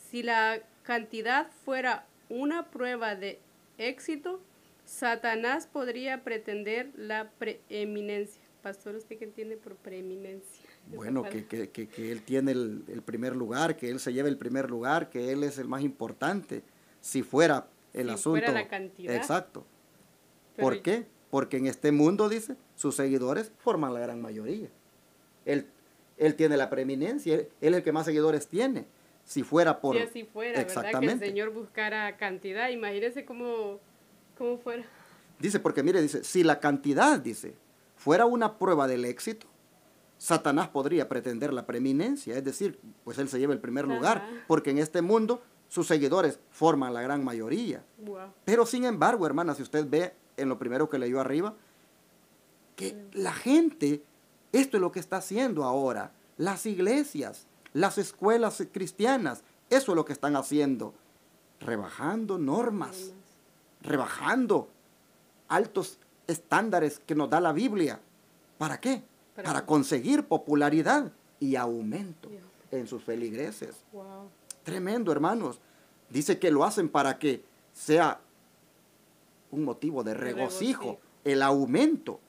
Si la cantidad fuera una prueba de éxito, Satanás podría pretender la preeminencia. Pastor, ¿usted qué entiende por preeminencia? Bueno, que él tiene el primer lugar, que él se lleva el primer lugar, que él es el más importante. Si fuera el Si asunto. fuera la cantidad. Exacto. Pero ¿Por qué? Porque en este mundo, dice, sus seguidores forman la gran mayoría. Él tiene la preeminencia, él es el que más seguidores tiene. Si fuera por... Si así fuera, ¿verdad? Que el exactamente. Señor buscara cantidad. Imagínese cómo fuera. Dice, porque mire, dice, si la cantidad, dice, fuera una prueba del éxito, Satanás podría pretender la preeminencia, es decir, pues él se lleva el primer lugar, Ajá. porque en este mundo sus seguidores forman la gran mayoría. Wow. Pero sin embargo, hermana, si usted ve en lo primero que leyó arriba, que la gente, esto es lo que está haciendo ahora, las iglesias, las escuelas cristianas, eso es lo que están haciendo, rebajando normas, rebajando altos estándares que nos da la Biblia. ¿Para qué? Para conseguir popularidad y aumento en sus feligreses. Wow. Tremendo, hermanos. Dice que lo hacen para que sea un motivo de regocijo, el aumento.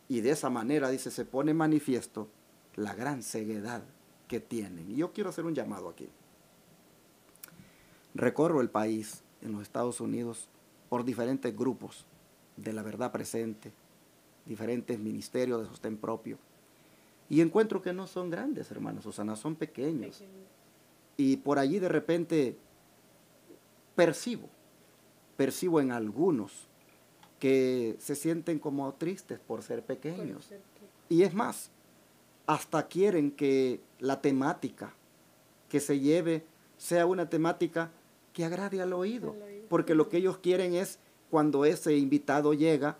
Y de esa manera, dice, se pone manifiesto la gran ceguedad que tienen. Y yo quiero hacer un llamado aquí. Recorro el país, en los Estados Unidos, por diferentes grupos de la verdad presente, diferentes ministerios de sostén propio. Y encuentro que no son grandes, hermana Susana, son pequeños. Y por allí de repente percibo en algunos que se sienten como tristes por ser pequeños. Y es más, hasta quieren que la temática que se lleve sea una temática que agrade al oído. Porque lo que ellos quieren es, cuando ese invitado llega,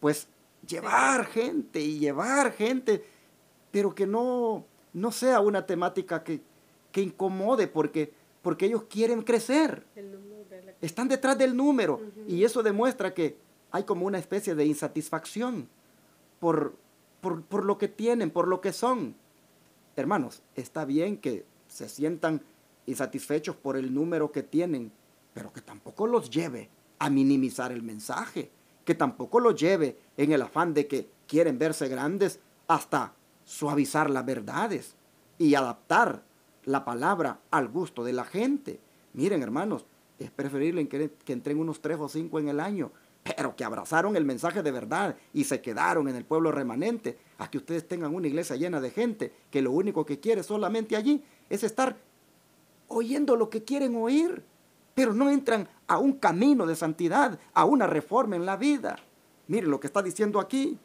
pues llevar gente, pero que no sea una temática que incomode, porque ellos quieren crecer. Están detrás del número. Y eso demuestra que hay como una especie de insatisfacción por lo que tienen, por lo que son. Hermanos, está bien que se sientan insatisfechos por el número que tienen, pero que tampoco los lleve a minimizar el mensaje, que tampoco los lleve en el afán de que quieren verse grandes hasta suavizar las verdades y adaptar la palabra al gusto de la gente. Miren, hermanos, es preferible que entren unos 3 o 5 en el año, pero que abrazaron el mensaje de verdad y se quedaron en el pueblo remanente, a que ustedes tengan una iglesia llena de gente que lo único que quiere solamente allí es estar oyendo lo que quieren oír, pero no entran a un camino de santidad, a una reforma en la vida. Miren lo que está diciendo aquí.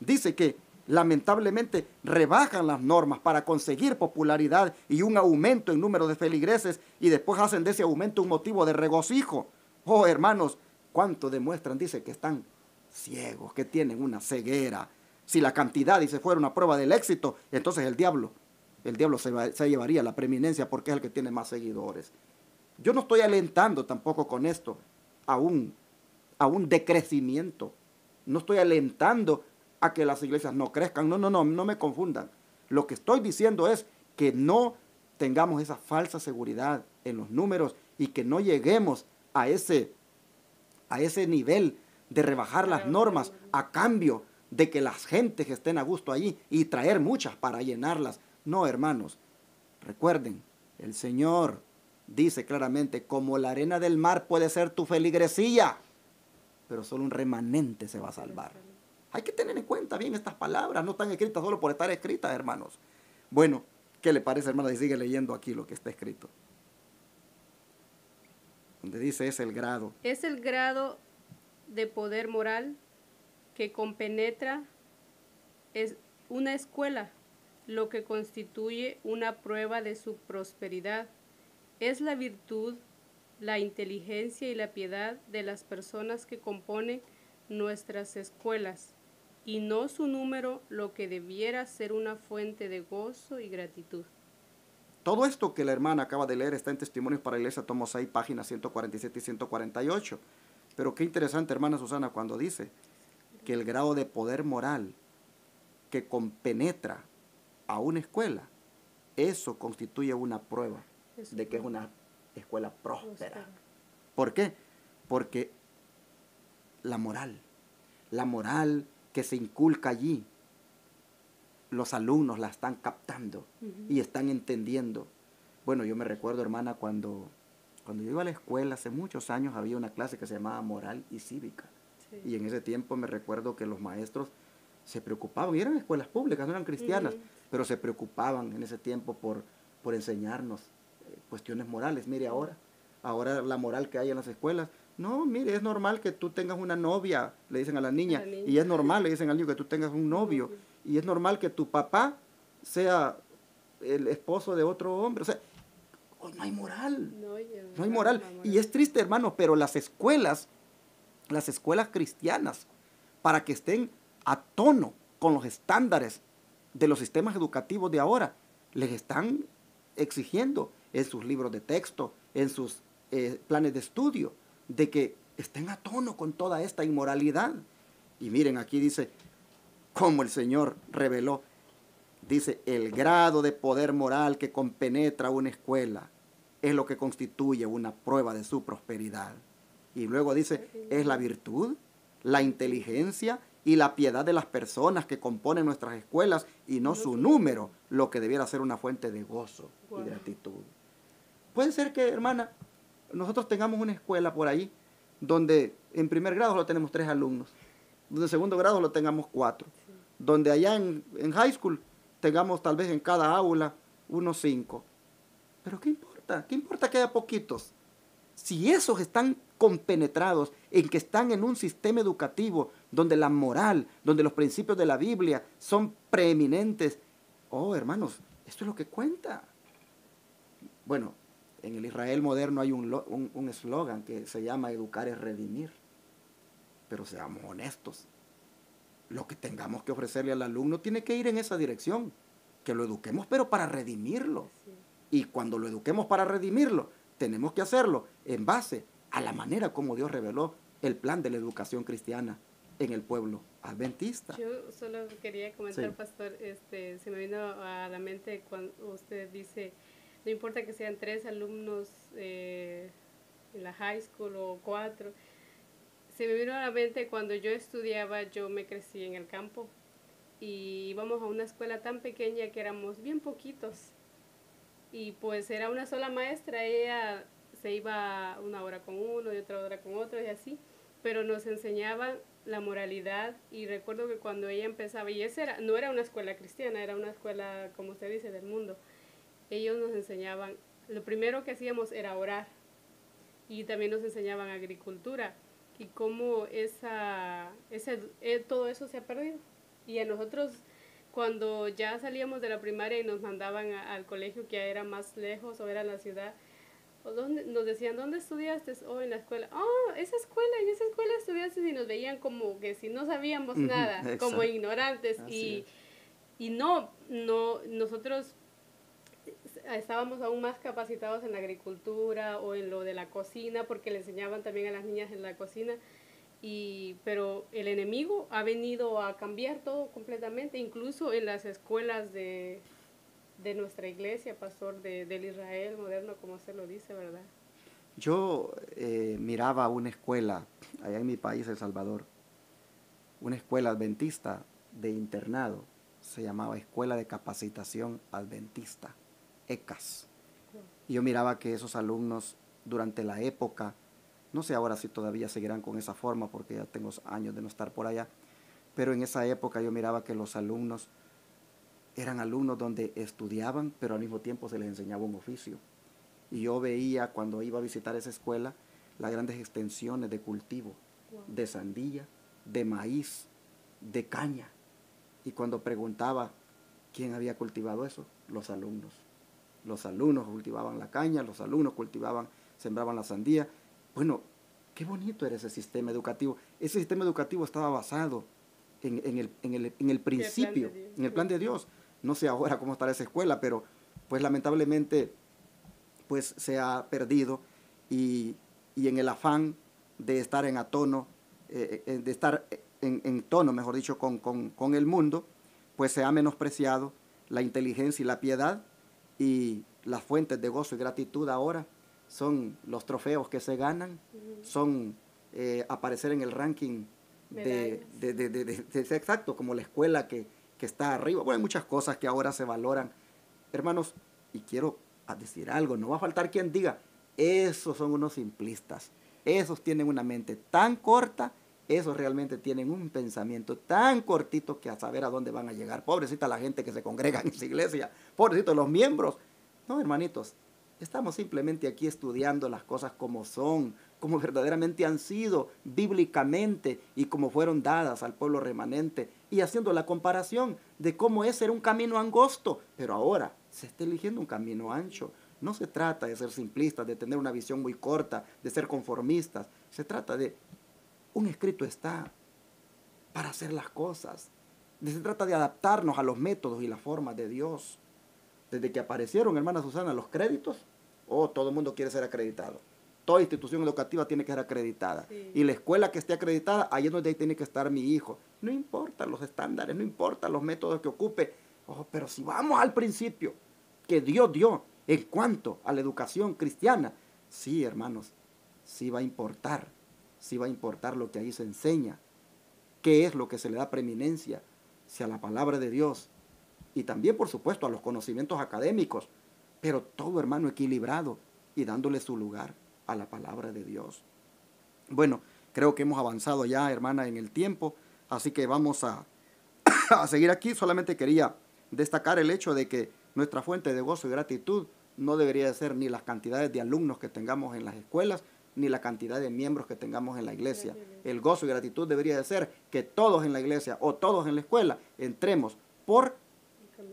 Dice que lamentablemente rebajan las normas para conseguir popularidad y un aumento en número de feligreses, y después hacen de ese aumento un motivo de regocijo. Oh, hermanos, ¿cuánto demuestran? Dice que están ciegos, que tienen una ceguera. Si la cantidad, dice, fuera una prueba del éxito, entonces el diablo se llevaría la preeminencia, porque es el que tiene más seguidores. Yo no estoy alentando tampoco con esto a un decrecimiento. No estoy alentando a que las iglesias no crezcan. No me confundan. Lo que estoy diciendo es que no tengamos esa falsa seguridad en los números y que no lleguemos a ese nivel de rebajar las normas a cambio de que las gentes estén a gusto allí y traer muchas para llenarlas. No, hermanos, recuerden, el Señor dice claramente, como la arena del mar puede ser tu feligresía, pero solo un remanente se va a salvar. Hay que tener en cuenta bien estas palabras, no están escritas solo por estar escritas, hermanos. Bueno, ¿qué le parece, hermana, si sigue leyendo aquí lo que está escrito? Donde dice, es el grado. Es el grado de poder moral que compenetra es una escuela, lo que constituye una prueba de su prosperidad. Es la virtud, la inteligencia y la piedad de las personas que componen nuestras escuelas, y no su número lo que debiera ser una fuente de gozo y gratitud. Todo esto que la hermana acaba de leer está en Testimonios para la Iglesia, tomo 6, páginas 147 y 148. Pero qué interesante, hermana Susana, cuando dice que el grado de poder moral que compenetra a una escuela, eso constituye una prueba de que es una escuela próspera. Próspera. ¿Por qué? Porque la moral que se inculca allí, los alumnos la están captando y están entendiendo. Bueno, yo me recuerdo, hermana, cuando yo iba a la escuela hace muchos años, había una clase que se llamaba Moral y Cívica. Sí. Y en ese tiempo me recuerdo que los maestros se preocupaban, y eran escuelas públicas, no eran cristianas, pero se preocupaban en ese tiempo por enseñarnos cuestiones morales. Mire, ahora la moral que hay en las escuelas, no, mire, es normal que tú tengas una novia, le dicen a la niña, y es normal, le dicen al niño, que tú tengas un novio, y es normal que tu papá sea el esposo de otro hombre. O sea, hoy no hay moral, no hay moral. Y es triste, hermano, pero las escuelas cristianas, para que estén a tono con los estándares de los sistemas educativos de ahora, les están exigiendo en sus libros de texto, en sus planes de estudio, de que estén a tono con toda esta inmoralidad. Y miren, aquí dice, como el Señor reveló, dice, el grado de poder moral que compenetra una escuela es lo que constituye una prueba de su prosperidad. Y luego dice, es la virtud, la inteligencia y la piedad de las personas que componen nuestras escuelas y no su número, lo que debiera ser una fuente de gozo y gratitud. Puede ser que, hermana, nosotros tengamos una escuela por ahí donde en primer grado solo tenemos 3 alumnos, donde en segundo grado lo tengamos 4, donde allá en high school tengamos tal vez en cada aula unos 5. Pero ¿qué importa? ¿Qué importa que haya poquitos? Si esos están compenetrados en que están en un sistema educativo donde la moral, donde los principios de la Biblia son preeminentes, oh, hermanos, esto es lo que cuenta. Bueno, en el Israel moderno hay un eslogan que se llama educar es redimir. Pero seamos honestos. Lo que tengamos que ofrecerle al alumno tiene que ir en esa dirección. Que lo eduquemos, pero para redimirlo. Sí. Y cuando lo eduquemos para redimirlo, tenemos que hacerlo en base a la manera como Dios reveló el plan de la educación cristiana en el pueblo adventista. Yo solo quería comentar, sí. Pastor, se me vino a la mente cuando usted dice, no importa que sean 3 alumnos en la high school o 4, se me vino a la mente cuando yo estudiaba, yo me crecí en el campo y íbamos a una escuela tan pequeña que éramos bien poquitos y pues era una sola maestra, ella se iba una hora con uno y otra hora con otro y así, pero nos enseñaban la moralidad y recuerdo que cuando ella empezaba, y no era una escuela cristiana, era una escuela, como usted dice, del mundo, ellos nos enseñaban, lo primero que hacíamos era orar y también nos enseñaban agricultura y cómo todo eso se ha perdido. Y a nosotros, cuando ya salíamos de la primaria y nos mandaban al colegio que era más lejos o era en la ciudad, nos decían, ¿dónde estudiaste? Oh, en la escuela. Oh, en esa escuela estudiaste, y nos veían como que si no sabíamos nada, exacto. Como ignorantes. Y nosotros estábamos aún más capacitados en la agricultura o en lo de la cocina, porque le enseñaban también a las niñas en la cocina. Pero el enemigo ha venido a cambiar todo completamente, incluso en las escuelas de nuestra iglesia, pastor, del Israel moderno, como usted lo dice, ¿verdad? Yo miraba una escuela allá en mi país, El Salvador, una escuela adventista de internado, se llamaba Escuela de Capacitación Adventista, ECAS. Y yo miraba que esos alumnos durante la época, no sé ahora si todavía seguirán con esa forma porque ya tengo años de no estar por allá, pero en esa época yo miraba que los alumnos eran alumnos donde estudiaban, pero al mismo tiempo se les enseñaba un oficio. Y yo veía cuando iba a visitar esa escuela las grandes extensiones de cultivo, de sandía, de maíz, de caña. Y cuando preguntaba quién había cultivado eso, los alumnos. Los alumnos cultivaban la caña, los alumnos sembraban la sandía. Bueno, qué bonito era ese sistema educativo. Ese sistema educativo estaba basado en el principio, en el plan de Dios. No sé ahora cómo estará esa escuela, pero pues lamentablemente pues se ha perdido y en el afán de estar en tono, mejor dicho, con el mundo, pues se ha menospreciado la inteligencia y la piedad, y las fuentes de gozo y gratitud ahora son los trofeos que se ganan, son aparecer en el ranking exacto, como la escuela que está arriba. Bueno, hay muchas cosas que ahora se valoran. Hermanos, y quiero decir algo, no va a faltar quien diga, esos son unos simplistas, esos tienen una mente tan corta, esos realmente tienen un pensamiento tan cortito que a saber a dónde van a llegar. Pobrecita la gente que se congrega en esa iglesia, pobrecitos los miembros. No, hermanitos, estamos simplemente aquí estudiando las cosas como son, como verdaderamente han sido bíblicamente y como fueron dadas al pueblo remanente, y haciendo la comparación de cómo es ser un camino angosto, pero ahora se está eligiendo un camino ancho. No se trata de ser simplistas, de tener una visión muy corta, de ser conformistas. Se trata de un escrito está para hacer las cosas. Se trata de adaptarnos a los métodos y las formas de Dios. Desde que aparecieron, hermana Susana, los créditos, todo el mundo quiere ser acreditado. Toda institución educativa tiene que ser acreditada. Sí. Y la escuela que esté acreditada, ahí es donde tiene que estar mi hijo. No importa los estándares, no importa los métodos que ocupe. Pero si vamos al principio que Dios dio en cuanto a la educación cristiana, sí, hermanos, sí va a importar. Sí va a importar lo que ahí se enseña. ¿Qué es lo que se le da preeminencia? Si a la palabra de Dios. Y también, por supuesto, a los conocimientos académicos. Pero todo, hermano, equilibrado y dándole su lugar a la palabra de Dios. Bueno, creo que hemos avanzado ya, hermana, en el tiempo. Así que vamos a seguir aquí. Solamente quería destacar el hecho de que nuestra fuente de gozo y gratitud no debería de ser ni las cantidades de alumnos que tengamos en las escuelas, ni la cantidad de miembros que tengamos en la iglesia. El gozo y gratitud debería de ser que todos en la iglesia o todos en la escuela entremos por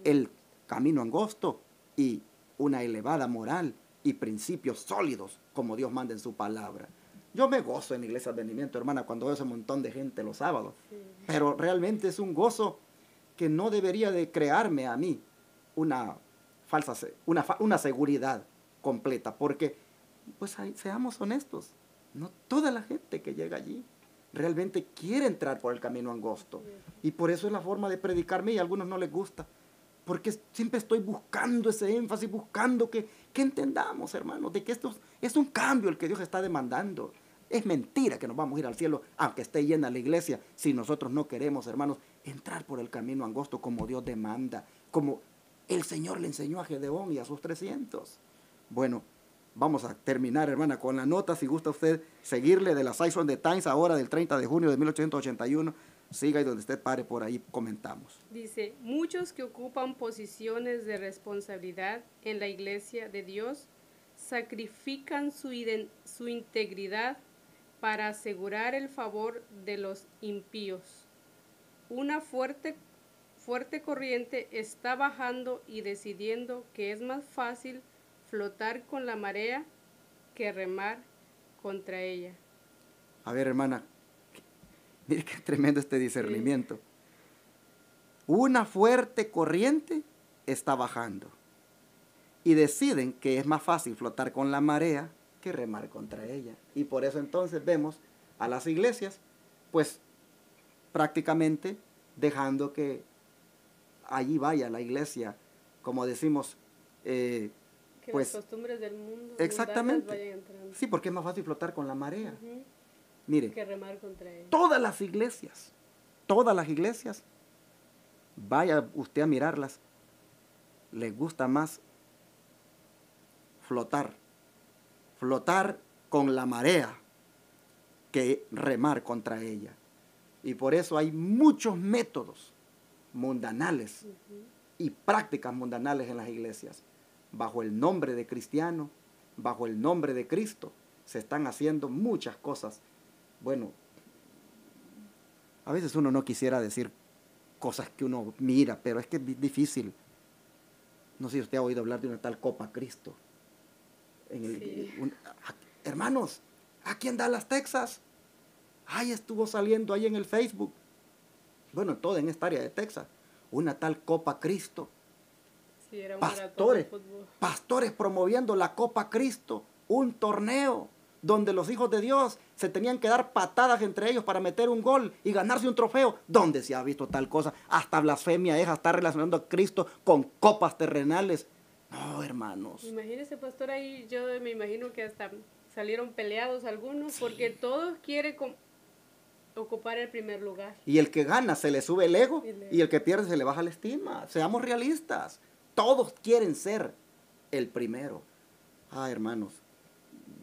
el camino angosto y una elevada moral y principios sólidos como Dios manda en su palabra. Yo me gozo en la iglesia de Advenimiento, hermana, cuando veo ese montón de gente los sábados, pero realmente es un gozo que no debería de crearme a mí una seguridad completa, porque pues seamos honestos, no toda la gente que llega allí realmente quiere entrar por el camino angosto. Y por eso es la forma de predicarme y a algunos no les gusta. Porque siempre estoy buscando ese énfasis, buscando que entendamos, hermanos, de que esto es un cambio el que Dios está demandando. Es mentira que nos vamos a ir al cielo, aunque esté llena la iglesia, si nosotros no queremos, hermanos, entrar por el camino angosto como Dios demanda, como el Señor le enseñó a Gedeón y a sus 300. Bueno, vamos a terminar, hermana, con la nota. Si gusta usted seguirle de la Signs of the Times ahora del 30 de junio de 1881, siga y donde usted pare por ahí comentamos. Dice, muchos que ocupan posiciones de responsabilidad en la iglesia de Dios sacrifican su integridad para asegurar el favor de los impíos. Una fuerte corriente está bajando y decidiendo que es más fácil flotar con la marea que remar contra ella. A ver, hermana, mire qué tremendo este discernimiento. Sí. Una fuerte corriente está bajando y deciden que es más fácil flotar con la marea que remar contra ella. Y por eso entonces vemos a las iglesias, pues prácticamente dejando que allí vaya la iglesia, como decimos, que pues, las costumbres del mundo exactamente vayan entrando. Sí, porque es más fácil flotar con la marea. Mire, que remar contra ella. Todas las iglesias, vaya usted a mirarlas, les gusta más flotar con la marea que remar contra ella. Y por eso hay muchos métodos mundanales y prácticas mundanales en las iglesias. Bajo el nombre de cristiano, bajo el nombre de Cristo, se están haciendo muchas cosas. Bueno, a veces uno no quisiera decir cosas que uno mira, pero es que es difícil. No sé si usted ha oído hablar de una tal Copa Cristo. Hermanos, aquí en Dallas, Texas, ahí estuvo saliendo ahí en el Facebook, bueno, toda en esta área de Texas, una tal Copa Cristo. Sí, era un pastores promoviendo la Copa Cristo, un torneo donde los hijos de Dios se tenían que dar patadas entre ellos para meter un gol y ganarse un trofeo. ¿Dónde se ha visto tal cosa? Hasta blasfemia es estar relacionando a Cristo con copas terrenales. No, hermanos. Imagínese, pastor, ahí yo me imagino que hasta salieron peleados algunos porque todos quieren ocupar el primer lugar. Y el que gana se le sube el ego El ego. y el que pierde se le baja la estima. Seamos realistas. Todos quieren ser el primero. Hermanos,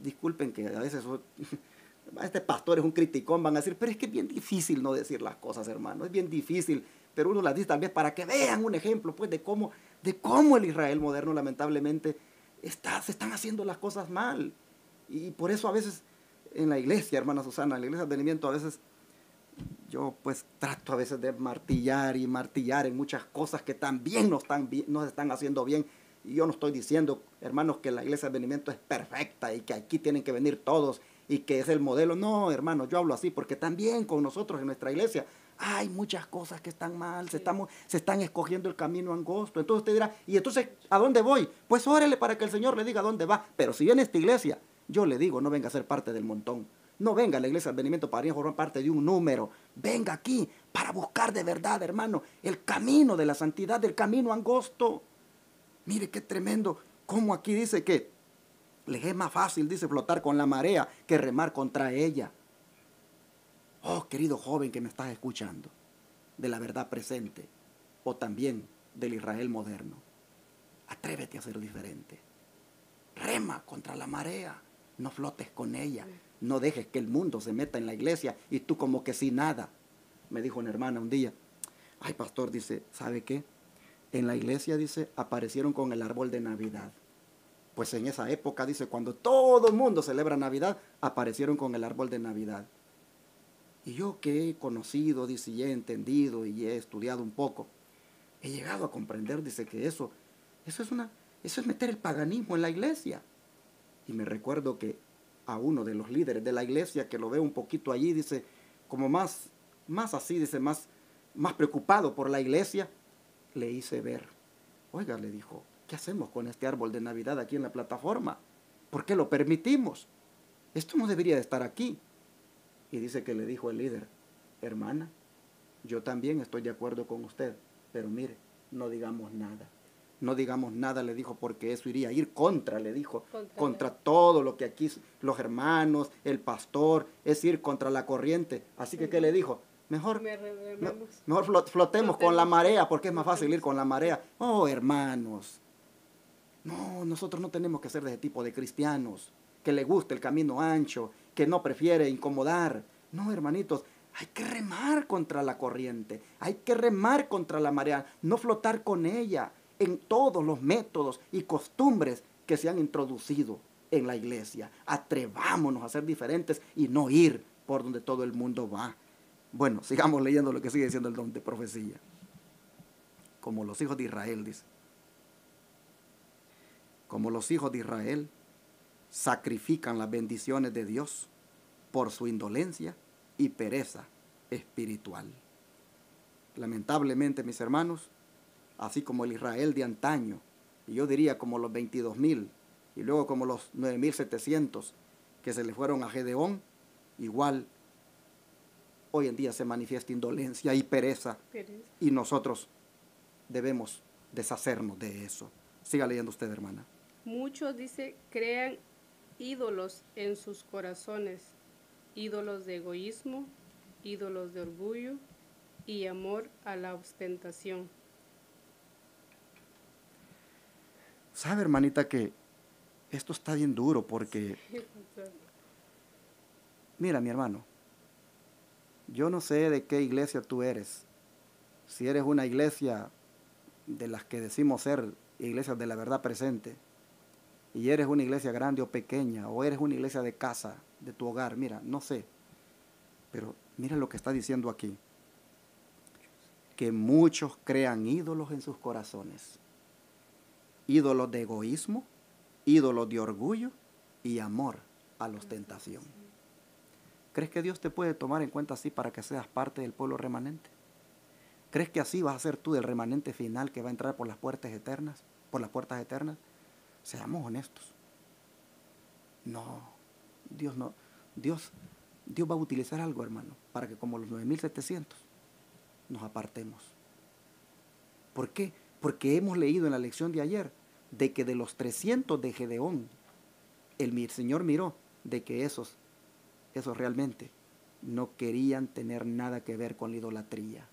disculpen que a veces este pastor es un criticón, van a decir, pero es que es bien difícil no decir las cosas, hermano. Es bien difícil, pero uno las dice tal vez para que vean un ejemplo pues de cómo el Israel moderno lamentablemente se están haciendo las cosas mal. Y por eso a veces en la iglesia, hermana Susana, en la iglesia de advenimiento, a veces yo pues trato a veces de martillar en muchas cosas que también no están haciendo bien. Y yo no estoy diciendo, hermanos, que la iglesia de advenimiento es perfecta y que aquí tienen que venir todos y que es el modelo. No, hermanos, yo hablo así porque también con nosotros en nuestra iglesia hay muchas cosas que están mal, Sí. se están escogiendo el camino angosto. Entonces usted dirá, ¿y entonces a dónde voy? Pues órele para que el Señor le diga a dónde va. Pero si viene a esta iglesia, yo le digo, no venga a ser parte del montón. No venga a la iglesia de advenimiento para ir a formar parte de un número. Venga aquí para buscar de verdad, hermano, el camino de la santidad, el camino angosto. Mire qué tremendo, como aquí dice que les es más fácil, dice, flotar con la marea que remar contra ella. Oh, querido joven que me estás escuchando, de la verdad presente, o también del Israel moderno, atrévete a ser diferente. Rema contra la marea, no flotes con ella, no dejes que el mundo se meta en la iglesia y tú como que sin nada. Me dijo una hermana un día, ay pastor, dice, ¿sabe qué? En la iglesia, dice, aparecieron con el árbol de Navidad. Pues en esa época, dice, cuando todo el mundo celebra Navidad, aparecieron con el árbol de Navidad. Y yo que he conocido, dice, y he entendido y he estudiado un poco, he llegado a comprender, dice, que eso es meter el paganismo en la iglesia. Y me recuerdo que a uno de los líderes de la iglesia, que lo veo un poquito allí, dice, como más así, dice, más preocupado por la iglesia, le hice ver, oiga, le dijo, ¿qué hacemos con este árbol de Navidad aquí en la plataforma? ¿Por qué lo permitimos? Esto no debería de estar aquí. Y dice que le dijo el líder, hermana, yo también estoy de acuerdo con usted, pero mire, no digamos nada. No digamos nada, le dijo, porque eso iría a ir contra, le dijo, contra todo lo que aquí los hermanos, el pastor, es ir contra la corriente. Así que, ¿qué le dijo? Mejor flotemos con la marea, porque es más fácil ir con la marea. Oh, hermanos, no, nosotros no tenemos que ser de ese tipo de cristianos, que le guste el camino ancho, que no prefiere incomodar. No, hermanitos, hay que remar contra la corriente, hay que remar contra la marea, no flotar con ella en todos los métodos y costumbres que se han introducido en la iglesia. Atrevámonos a ser diferentes y no ir por donde todo el mundo va. Bueno, sigamos leyendo lo que sigue diciendo el don de profecía. Como los hijos de Israel, dice. Como los hijos de Israel sacrifican las bendiciones de Dios por su indolencia y pereza espiritual. Lamentablemente, mis hermanos, así como el Israel de antaño, y yo diría como los 22,000, y luego como los 9,700 que se le fueron a Gedeón, igual hoy en día se manifiesta indolencia y pereza. Y nosotros debemos deshacernos de eso. Siga leyendo usted, hermana. Muchos, dice, crean ídolos en sus corazones, ídolos de egoísmo, ídolos de orgullo y amor a la ostentación. ¿Sabe, hermanita, que esto está bien duro? Porque, mira, mi hermano, yo no sé de qué iglesia tú eres. Si eres una iglesia de las que decimos ser iglesias de la verdad presente, y eres una iglesia grande o pequeña, o eres una iglesia de casa, de tu hogar, mira, no sé. Pero mira lo que está diciendo aquí. Que muchos crean ídolos en sus corazones. Ídolos de egoísmo, ídolos de orgullo y amor a la ostentación. ¿Crees que Dios te puede tomar en cuenta así para que seas parte del pueblo remanente? ¿Crees que así vas a ser tú del remanente final que va a entrar por las puertas eternas? ¿Por las puertas eternas? Seamos honestos. No, Dios no. Dios va a utilizar algo, hermano, para que como los 9,700 nos apartemos. ¿Por qué? Porque hemos leído en la lección de ayer de que de los 300 de Gedeón, el Señor miró de que esos realmente no querían tener nada que ver con la idolatría.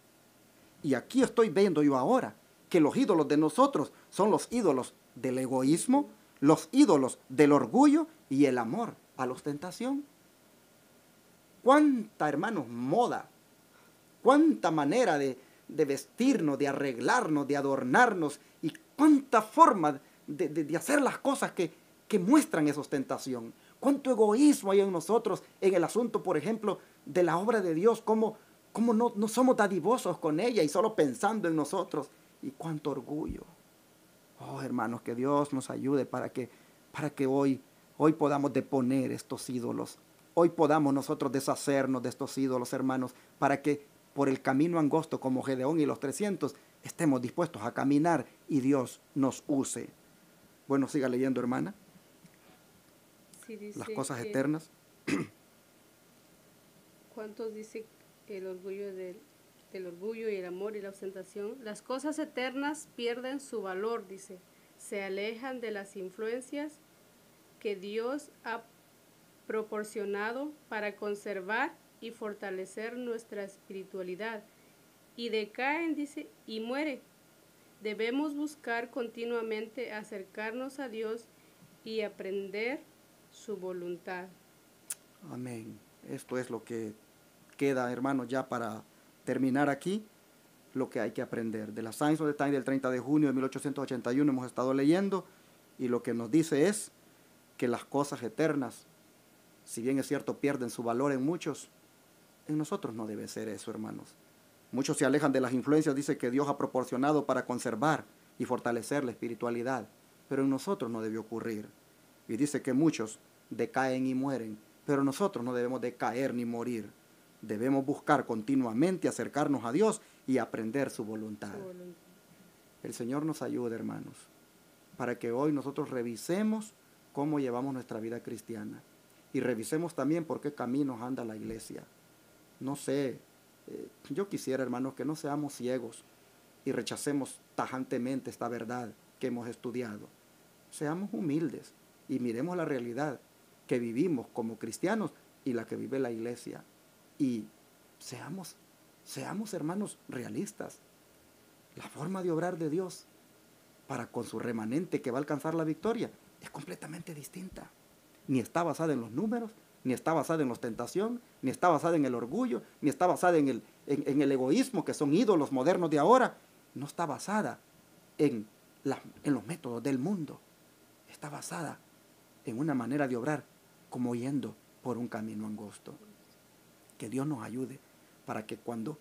Y aquí estoy viendo yo ahora que los ídolos de nosotros son los ídolos del egoísmo, los ídolos del orgullo y el amor a la ostentación. Cuánta, hermanos, moda, cuánta manera de vestirnos, de arreglarnos, de adornarnos, y cuánta forma de hacer las cosas que muestran esa ostentación. Cuánto egoísmo hay en nosotros en el asunto, por ejemplo, de la obra de Dios, cómo no somos dadivosos con ella y solo pensando en nosotros, y cuánto orgullo. Oh, hermanos, que Dios nos ayude para que hoy podamos deponer estos ídolos. Hoy podamos nosotros deshacernos de estos ídolos, hermanos, para que por el camino angosto como Gedeón y los 300 estemos dispuestos a caminar y Dios nos use. Bueno, siga leyendo, hermana. Sí, dice las cosas eternas. ¿Cuántos dice el orgullo del orgullo y el amor y la ostentación? Las cosas eternas pierden su valor, dice. Se alejan de las influencias que Dios ha proporcionado para conservar y fortalecer nuestra espiritualidad. Y decaen, dice, y muere. Debemos buscar continuamente acercarnos a Dios y aprender su voluntad. Amén. Esto es lo que queda, hermanos, ya para terminar aquí, lo que hay que aprender. De la Science of the Time del 30 de junio de 1881 hemos estado leyendo, y lo que nos dice es que las cosas eternas, si bien es cierto, pierden su valor en muchos, en nosotros no debe ser eso, hermanos. Muchos se alejan de las influencias, dice, que Dios ha proporcionado para conservar y fortalecer la espiritualidad, pero en nosotros no debe ocurrir. Y dice que muchos decaen y mueren, pero nosotros no debemos decaer ni morir. Debemos buscar continuamente acercarnos a Dios y aprender su voluntad. El Señor nos ayude, hermanos, para que hoy nosotros revisemos cómo llevamos nuestra vida cristiana y revisemos también por qué caminos anda la iglesia. No sé, yo quisiera, hermanos, que no seamos ciegos y rechacemos tajantemente esta verdad que hemos estudiado. Seamos humildes y miremos la realidad que vivimos como cristianos y la que vive la iglesia. Y seamos, hermanos, realistas. La forma de obrar de Dios para con su remanente que va a alcanzar la victoria es completamente distinta. Ni está basada en los números, ni está basada en la ostentación, ni está basada en el orgullo, ni está basada en el egoísmo, que son ídolos modernos de ahora. No está basada en los métodos del mundo. Está basada en una manera de obrar como yendo por un camino angosto. Que Dios nos ayude para que cuando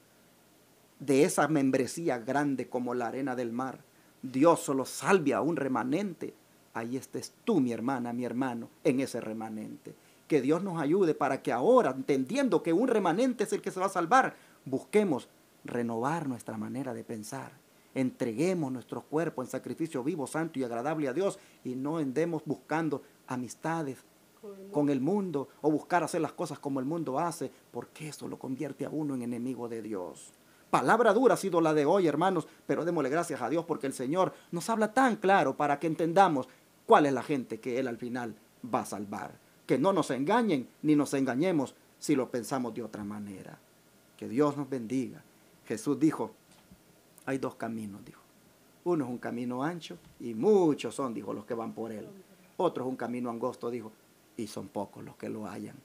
de esa membresía grande como la arena del mar, Dios solo salve a un remanente, ahí estés tú, mi hermana, mi hermano, en ese remanente. Que Dios nos ayude para que ahora, entendiendo que un remanente es el que se va a salvar, busquemos renovar nuestra manera de pensar. Entreguemos nuestro cuerpo en sacrificio vivo, santo y agradable a Dios, y no andemos buscando amistades con el mundo o buscar hacer las cosas como el mundo hace, porque eso lo convierte a uno en enemigo de Dios. Palabra dura ha sido la de hoy, hermanos, pero démosle gracias a Dios porque el Señor nos habla tan claro para que entendamos cuál es la gente que Él al final va a salvar. Que no nos engañen ni nos engañemos si lo pensamos de otra manera. Que Dios nos bendiga. Jesús dijo, hay dos caminos, dijo. Uno es un camino ancho y muchos son, dijo, los que van por él. Otro es un camino angosto, dijo, y son pocos los que lo hallan.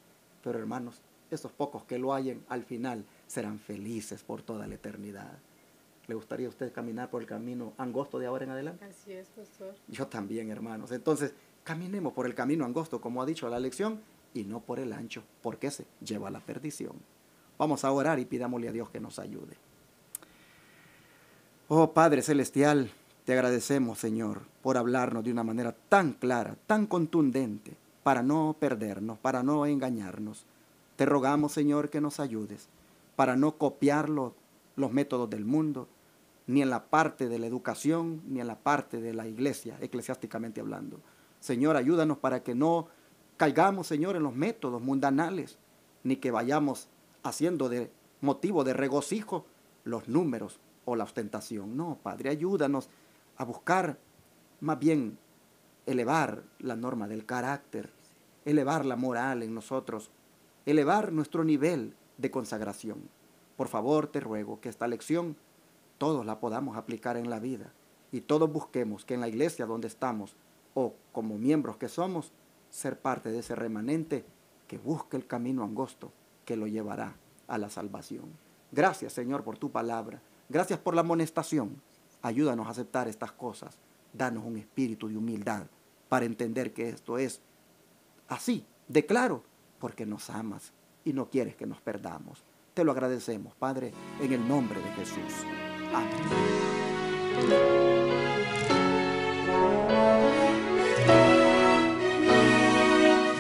Pero hermanos, esos pocos que lo hallen al final serán felices por toda la eternidad. ¿Le gustaría a usted caminar por el camino angosto de ahora en adelante? Así es, pastor. Yo también, hermanos. Entonces, caminemos por el camino angosto, como ha dicho la lección, y no por el ancho, porque ese lleva a la perdición. Vamos a orar y pidámosle a Dios que nos ayude. Oh Padre Celestial, te agradecemos, Señor, por hablarnos de una manera tan clara, tan contundente, para no perdernos, para no engañarnos. Te rogamos, Señor, que nos ayudes, para no copiar los métodos del mundo, ni en la parte de la educación, ni en la parte de la iglesia, eclesiásticamente hablando. Señor, ayúdanos para que no caigamos, Señor, en los métodos mundanales, ni que vayamos haciendo de motivo de regocijo los números o la ostentación. No, Padre, ayúdanos a buscar más bien elevar la norma del carácter, elevar la moral en nosotros, elevar nuestro nivel de consagración. Por favor, te ruego que esta lección todos la podamos aplicar en la vida y todos busquemos que en la iglesia donde estamos o como miembros que somos, ser parte de ese remanente que busque el camino angosto que lo llevará a la salvación. Gracias, Señor, por tu palabra. Gracias por la amonestación. Ayúdanos a aceptar estas cosas. Danos un espíritu de humildad para entender que esto es así, de claro, porque nos amas y no quieres que nos perdamos. Te lo agradecemos, Padre, en el nombre de Jesús. Amén.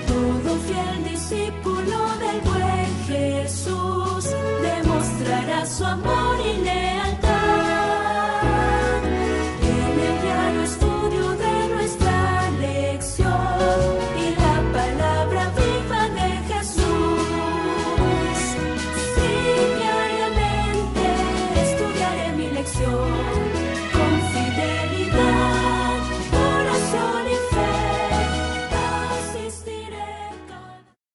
Todo fiel discípulo del buen Jesús demostrará su amor inefable.